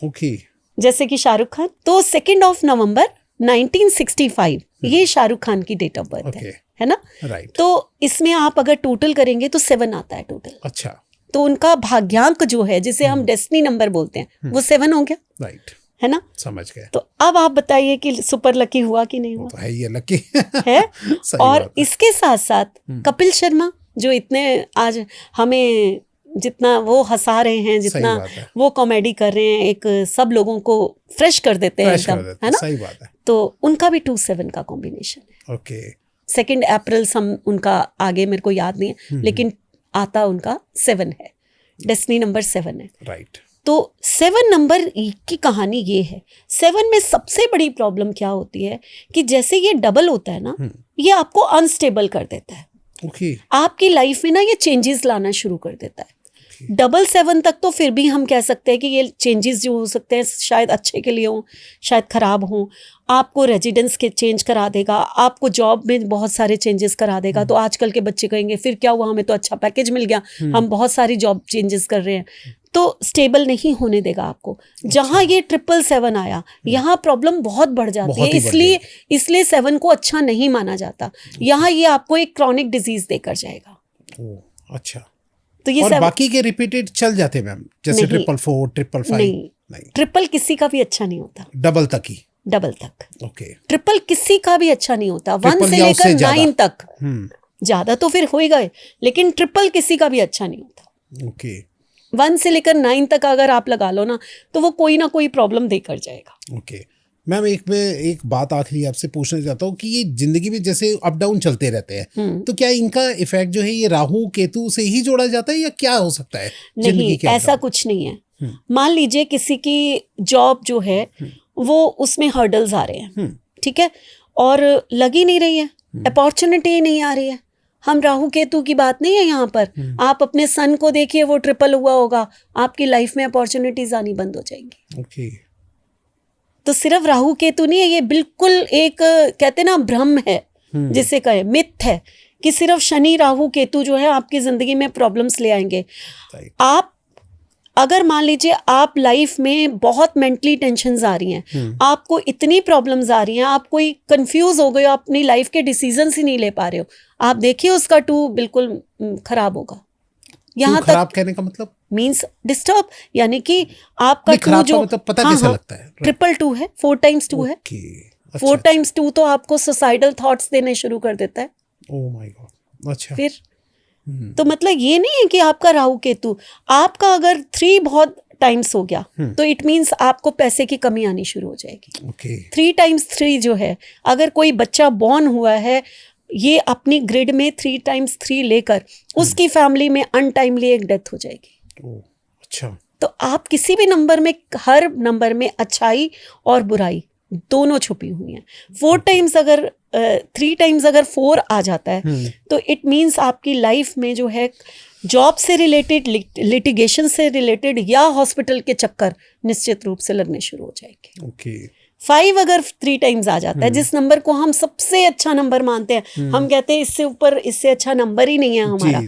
ओके। जैसे कि शाहरुख खान, तो 2 नवंबर 1965 ये शाहरुख खान की डेट ऑफ बर्थ है ना? राइट। तो इसमें आप अगर टोटल करेंगे तो 7 आता है टोटल। अच्छा। तो उनका भाग्यांक जो है, जिसे हम डेस्टिनी नंबर बोलते हैं, वो 7 हो गया। राइट, है ना? समझ गए। तो अब आप बताइए कि सुपर लकी हुआ कि नहीं हुआ? तो है ये लकी है। सही और बात है। इसके साथ साथ कपिल शर्मा जो इतने आज हमें जितना वो हंसा रहे हैं, जितना वो कॉमेडी कर रहे हैं, एक सब लोगों को फ्रेश कर देते हैं एकदम, है ना? सही बात है। तो उनका भी 2-7 का कॉम्बिनेशन है। ओके। 2 अप्रैल उनका आगे मेरे को याद नहीं है, लेकिन आता उनका 7 है, डेस्टिनी नंबर 7 है। राइट। तो 7 नंबर की कहानी ये है। 7 में सबसे बड़ी प्रॉब्लम क्या होती है कि जैसे ये डबल होता है ना, ये आपको अनस्टेबल कर देता है। ओके। आपकी लाइफ में ना ये चेंजेस लाना शुरू कर देता है। 7 तक तो फिर भी हम कह सकते हैं कि ये चेंजेस जो हो सकते हैं शायद अच्छे के लिए हों, शायद खराब हों। आपको रेजिडेंस के चेंज करा देगा, आपको जॉब में बहुत सारे चेंजेस करा देगा। तो आजकल के बच्चे कहेंगे फिर क्या हुआ, हमें तो अच्छा पैकेज मिल गया, हम बहुत सारी जॉब चेंजेस कर रहे हैं। तो स्टेबल नहीं होने देगा आपको। जहाँ ये 777 आया, यहाँ प्रॉब्लम बहुत बढ़ जाती है। इसलिए 7 को अच्छा नहीं माना जाता। यहाँ ये आपको एक क्रॉनिक डिजीज देकर जाएगा। अच्छा। तो ये और बाकी के रिपीटेड चल जाते हैं मैम, जैसे 444, 555? नहीं, ट्रिपल किसी का भी अच्छा नहीं होता। डबल तक ही? डबल तक। ओके। ट्रिपल किसी का भी अच्छा नहीं होता। 1 से लेकर 9 तक ज्यादा तो फिर होएगा, लेकिन ट्रिपल किसी का भी अच्छा नहीं होता। ओके। 1 से लेकर 9 तक अगर आप लगा लो ना, तो वो कोई ना कोई प्रॉब्लम देकर जाएगा। ओके मैम, एक बात आखिरी आपसे पूछना चाहता हूँ कि ये जिंदगी में जैसे अप डाउन चलते रहते हैं, तो क्या इनका इफेक्ट जो है ये राहु केतु से ही जोड़ा जाता है या क्या हो सकता है? नहीं, ऐसा कुछ नहीं है। मान लीजिए किसी की जॉब जो है वो उसमें हर्डल्स आ रहे हैं, ठीक है, और लग ही नहीं रही है, अपॉर्चुनिटी नहीं आ रही है। हम राहु केतु की बात नहीं है यहाँ पर। आप अपने सन को देखिए, वो ट्रिपल हुआ होगा, आपकी लाइफ में अपॉर्चुनिटीज आनी बंद हो जाएंगी। ओके। तो सिर्फ राहु केतु नहीं है, ये बिल्कुल एक कहते ना भ्रम है, जिसे कहे मिथ है कि सिर्फ शनि राहु केतु जो है आपकी जिंदगी में प्रॉब्लम्स ले आएंगे। आप अगर मान लीजिए आप लाइफ में बहुत मेंटली टेंशन्स आ रही हैं, आपको इतनी प्रॉब्लम्स आ रही हैं, आप कोई कंफ्यूज हो गए हो, अपनी लाइफ के डिसीजंस ही नहीं ले पा रहे हो, आप देखिए उसका 2 बिल्कुल खराब होगा। यहाँ तक खराब कहने का मतलब मीन्स डिस्टर्ब, यानी कि आपका 2 जो मतलब पता कैसे लगता है? 222 है, 4 times 2 है। 4 times 2 तो आपको सुसाइडल थॉट्स देने शुरू कर देता है। Oh my God. अच्छा। फिर तो मतलब ये नहीं है कि आपका राहु केतु, आपका अगर 3 बहुत टाइम्स हो गया तो इट मीन्स आपको पैसे की कमी आनी शुरू हो जाएगी। ओके। 3 times 3 जो है, अगर कोई बच्चा बॉर्न हुआ है ये अपनी ग्रिड में 3 times 3 लेकर, उसकी फैमिली में अनटाइमली एक डेथ हो जाएगी। ओह अच्छा। तो आप किसी भी नंबर में, हर नंबर में अच्छाई और बुराई दोनों छुपी हुई हैं। 4 times अगर 3 times अगर 4 आ जाता है तो इट मीन्स आपकी लाइफ में जो है जॉब से रिलेटेड, लिटिगेशन से रिलेटेड या हॉस्पिटल के चक्कर निश्चित रूप से लगने शुरू हो जाएंगे। ओके। 5 अगर 3 times आ जाता है, जिस नंबर को हम सबसे अच्छा नंबर मानते हैं, हम कहते हैं इससे ऊपर, इससे अच्छा नंबर ही नहीं है हमारा,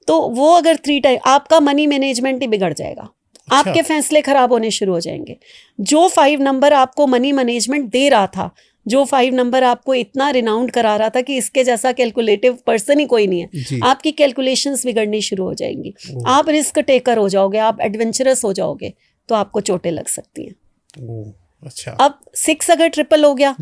तो वो अगर 3 times, आपका मनी मैनेजमेंट ही बिगड़ जाएगा। अच्छा। आपके फैसले खराब होने शुरू हो जाएंगे। जो 5 नंबर आपको मनी मैनेजमेंट दे रहा था, जो 5 नंबर आपको इतना रिनाउंड करा रहा था कि इसके जैसा कैलकुलेटिव पर्सन ही कोई नहीं है, आपकी कैलकुलेशंस बिगड़नी शुरू हो जाएंगी। आप रिस्क टेकर हो जाओगे, आप एडवेंचरस हो जाओगे, तो आपको चोटें लग सकती हैं। अच्छा। अब 6 अगर ट्रिपल हो गया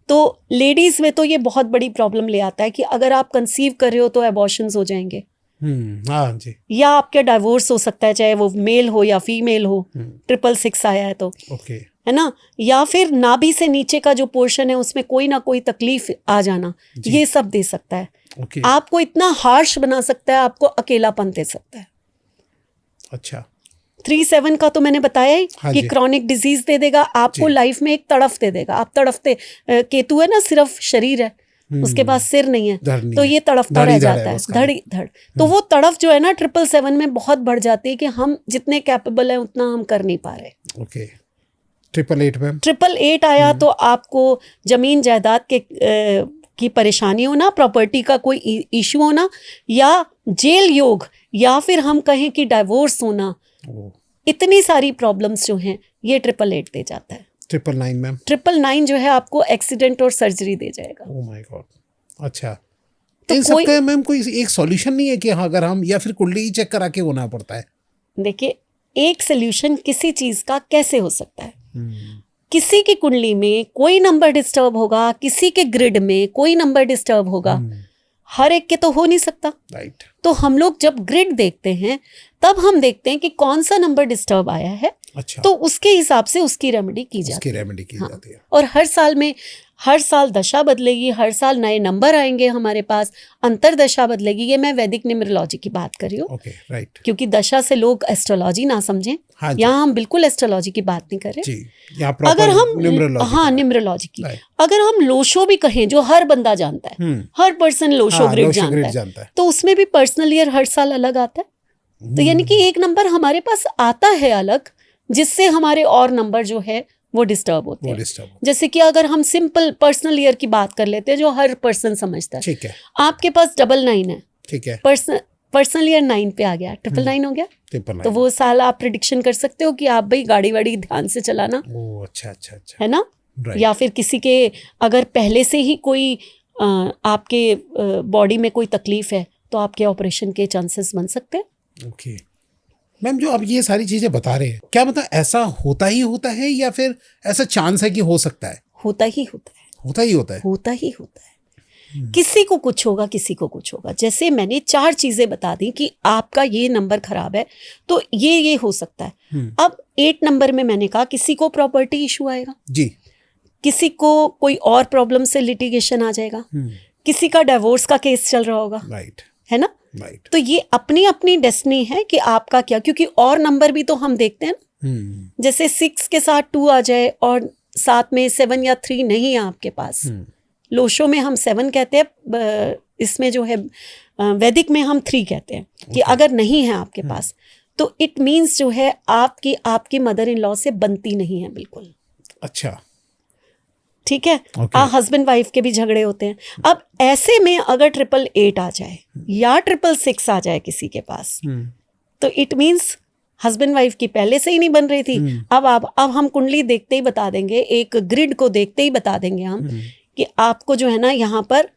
तो लेडीज में तो ये बहुत बड़ी प्रॉब्लम ले आता है कि अगर आप कंसीव कर रहे हो तो एबॉर्शंस हो जाएंगे, हाँ जी, या आपके डाइवोर्स हो सकता है, चाहे वो मेल हो या फीमेल हो। 666 आया है तो ओके, है ना, या फिर नाभि से नीचे का जो पोर्शन है उसमें कोई ना कोई तकलीफ आ जाना, ये सब दे सकता है। ओके। आपको इतना हार्श बना सकता है, आपको अकेलापन दे सकता है। अच्छा। 37 का तो मैंने बताया ही कि क्रॉनिक डिजीज दे देगा आपको, लाइफ में एक तड़फ दे देगा। आप तड़फते, केतु है ना सिर्फ शरीर है, उसके पास सिर नहीं है, तो ये तड़फता रह जाता है, धड़ धड़। तो वो तड़फ जो है ना 777 में बहुत बढ़ जाती है कि हम जितने कैपेबल हैं उतना हम कर नहीं पा रहे। ओके। 888 में 888 आया तो आपको जमीन जायदाद के की परेशानी होना, प्रॉपर्टी का कोई इशू होना, या जेल योग, या फिर हम कहें कि डाइवोर्स होना, इतनी सारी प्रॉब्लम्स जो हैं ये 888 दे जाता है। 999 मैम। 999 जो है आपको एक्सीडेंट और सर्जरी दे जाएगा। Oh my God. अच्छा, तो इन सबका मैम कोई एक सॉल्यूशन नहीं है कि हाँ अगर हम या फिर कुंडली ही चेक करा के होना पड़ता है? देखिए, एक सोल्यूशन किसी चीज का कैसे हो सकता है? किसी की कुंडली में कोई नंबर डिस्टर्ब होगा, किसी के ग्रिड में कोई नंबर डिस्टर्ब होगा, हर एक के तो हो नहीं सकता। राइट। तो हम लोग जब ग्रिड देखते हैं तब हम देखते हैं कि कौन सा नंबर डिस्टर्ब आया है। अच्छा। तो उसके हिसाब से उसकी रेमेडी की जाती है। हाँ। जाती है। और हर साल दशा बदलेगी, हर साल नए नंबर आएंगे हमारे पास, अंतरदशा बदलेगी। ये मैं वैदिक न्यूमरोलॉजी की बात कर रही हूँ। Okay, right. क्योंकि दशा से लोग एस्ट्रोलॉजी ना समझें। हाँ, यहाँ हम बिल्कुल एस्ट्रोलॉजी की बात नहीं कर रहे जी। अगर हम न्यूमरोलॉजी की अगर हम लोशो भी कहें, जो हर बंदा जानता है, हर पर्सन लोशो ग्रिड जानता है, तो उसमें भी पर्सनल ईयर हर साल अलग आता है। तो यानी कि एक नंबर हमारे पास आता है अलग, जिससे हमारे और नंबर जो है वो डिस्टर्ब होते हैं। जैसे कि अगर हम सिंपल पर्सनल ईयर की बात कर लेते हैं जो हर पर्सन समझता है। ठीक है। आपके पास 99 है, ठीक है, पर्सनल ईयर 9 पे आ गया, 999 हो गया। तो वो साल आप प्रिडिक्शन कर सकते हो कि आप भाई गाड़ी वाड़ी ध्यान से चलाना। अच्छा, है ना। या फिर किसी के अगर पहले से ही कोई आपके बॉडी में कोई तकलीफ है तो आपके ऑपरेशन के चांसेस बन सकते हैं। ओके मैम, जो आप ये सारी चीजें बता रहे हैं, क्या मतलब ऐसा होता है या फिर ऐसा चांस है कि हो सकता है? होता ही होता है। किसी को कुछ होगा, किसी को कुछ होगा। जैसे मैंने 4 चीजें बता दी कि आपका ये नंबर खराब है तो ये हो सकता है। अब 8 नंबर में मैंने कहा किसी को प्रॉपर्टी इशू आएगा जी, किसी को कोई और प्रॉब्लम से लिटिगेशन आ जाएगा, किसी का डिवोर्स का केस चल रहा होगा। राइट। है ना। राइट। तो ये अपनी अपनी डेस्टिनी है कि आपका क्या, क्योंकि और नंबर भी तो हम देखते हैं ना। जैसे 6 के साथ 2 आ जाए और साथ में 7 या 3 नहीं है आपके पास। लोशो में हम 7 कहते हैं, इसमें जो है वैदिक में हम 3 कहते हैं कि अगर नहीं है आपके पास तो इट मीन्स जो है आपकी मदर इन लॉ से बनती नहीं है बिल्कुल। अच्छा, ठीक है। हस्बैंड वाइफ के भी झगड़े होते हैं। अब ऐसे में अगर 888 आ जाए या 666 आ जाए किसी के पास, तो इट मीन्स हस्बैंड वाइफ की पहले से ही नहीं बन रही थी। अब हम कुंडली देखते ही बता देंगे, एक ग्रिड को देखते ही बता देंगे हम कि आपको जो है ना यहाँ पर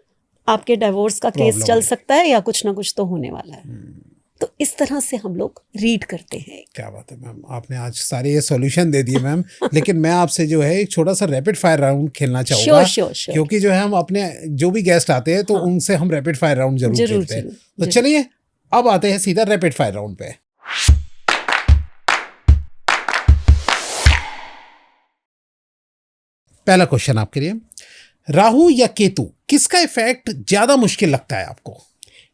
आपके डिवोर्स का केस चल सकता है या कुछ ना कुछ तो होने वाला है। तो इस तरह से हम लोग रीड करते हैं। क्या बात है मैम, आपने आज सारे ये सॉल्यूशन दे दिए मैम। लेकिन मैं आपसे जो है एक छोटा सा रैपिड फायर राउंड खेलना चाहूंगा। श्योर। क्योंकि जो है हम अपने जो भी गेस्ट आते हैं तो उनसे हम रैपिड फायर राउंड जरूर खेलते हैं। तो चलिए अब आते हैं सीधा रैपिड फायर राउंड पे। पहला क्वेश्चन आपके लिए, राहु या केतु, किसका इफेक्ट ज्यादा मुश्किल लगता है आपको?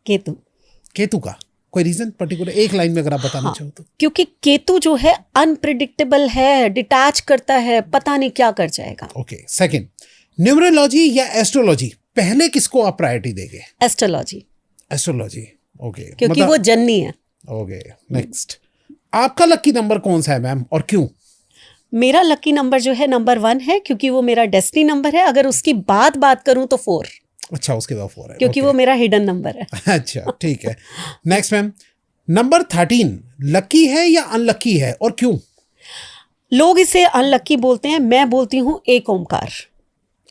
केतु का कोई रीजन पर्टिकुलर, एक लाइन में अगर आप बताना चाहो तो? क्योंकि केतु जो है अनप्रिडिक्टेबल है, डिटैच करता है, पता नहीं क्या कर जाएगा। ओके। सेकंड, न्यूमरोलॉजी या एस्ट्रोलॉजी, पहले किसको आप प्रायोरिटी देंगे? एस्ट्रोलॉजी। ओके, क्योंकि वो जननी है। ओके। नेक्स्ट, आपका लकी नंबर कौन सा है मैम और क्यों? मेरा लकी नंबर जो है नंबर 1 है, क्योंकि वो मेरा डेस्टिनी नंबर है। अगर उसकी बात करूं तो 4। अच्छा, उसके बाद 4 है, क्योंकि वो मेरा हिडन नंबर है। अच्छा, ठीक है। नेक्स्ट मैम, नंबर 13 लकी है या अनलकी है और क्यों? लोग इसे अनलकी बोलते हैं, मैं बोलती हूँ एक ओमकार।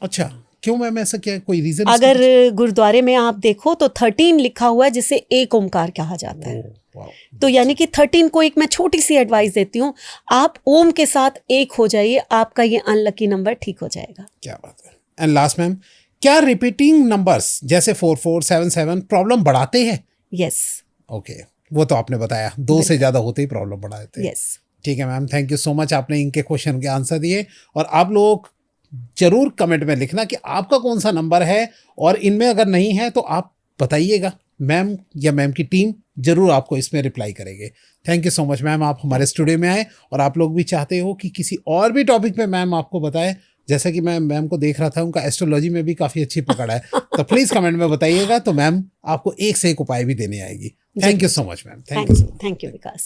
अच्छा, क्यों मैम, ऐसा क्या, कोई रीजन? अगर गुरुद्वारे में आप देखो तो 13 लिखा हुआ है जिसे एक ओमकार कहा जाता है। तो यानी कि 13 को एक मैं छोटी सी एडवाइस देती हूँ, आप ओम के साथ एक हो जाइए, आपका ये अनलकी नंबर ठीक हो जाएगा। क्या बात है। एंड लास्ट मैम, क्या रिपीटिंग नंबर्स जैसे 44, 77 प्रॉब्लम बढ़ाते हैं? यस। ओके, वो तो आपने बताया, 2 से ज्यादा होते ही प्रॉब्लम बढ़ाते हैं। यस। ठीक है ma'am, thank you so much, आपने इनके क्वेश्चन के आंसर दिए। और आप लोग जरूर कमेंट में लिखना कि आपका कौन सा नंबर है, और इनमें अगर नहीं है तो आप बताइएगा, मैम या मैम की टीम जरूर आपको इसमें रिप्लाई करेंगे। Thank you so much ma'am, आप हमारे स्टूडियो में आए। और आप लोग भी चाहते हो कि किसी और भी टॉपिक पे मैम आपको बताए, जैसा कि मैं मैम को देख रहा था, उनका एस्ट्रोलॉजी में भी काफ़ी अच्छी पकड़ है, तो प्लीज़ कमेंट में बताइएगा, तो मैम आपको एक से एक उपाय भी देने आएगी। Thank you so much ma'am. Thank you Vikas.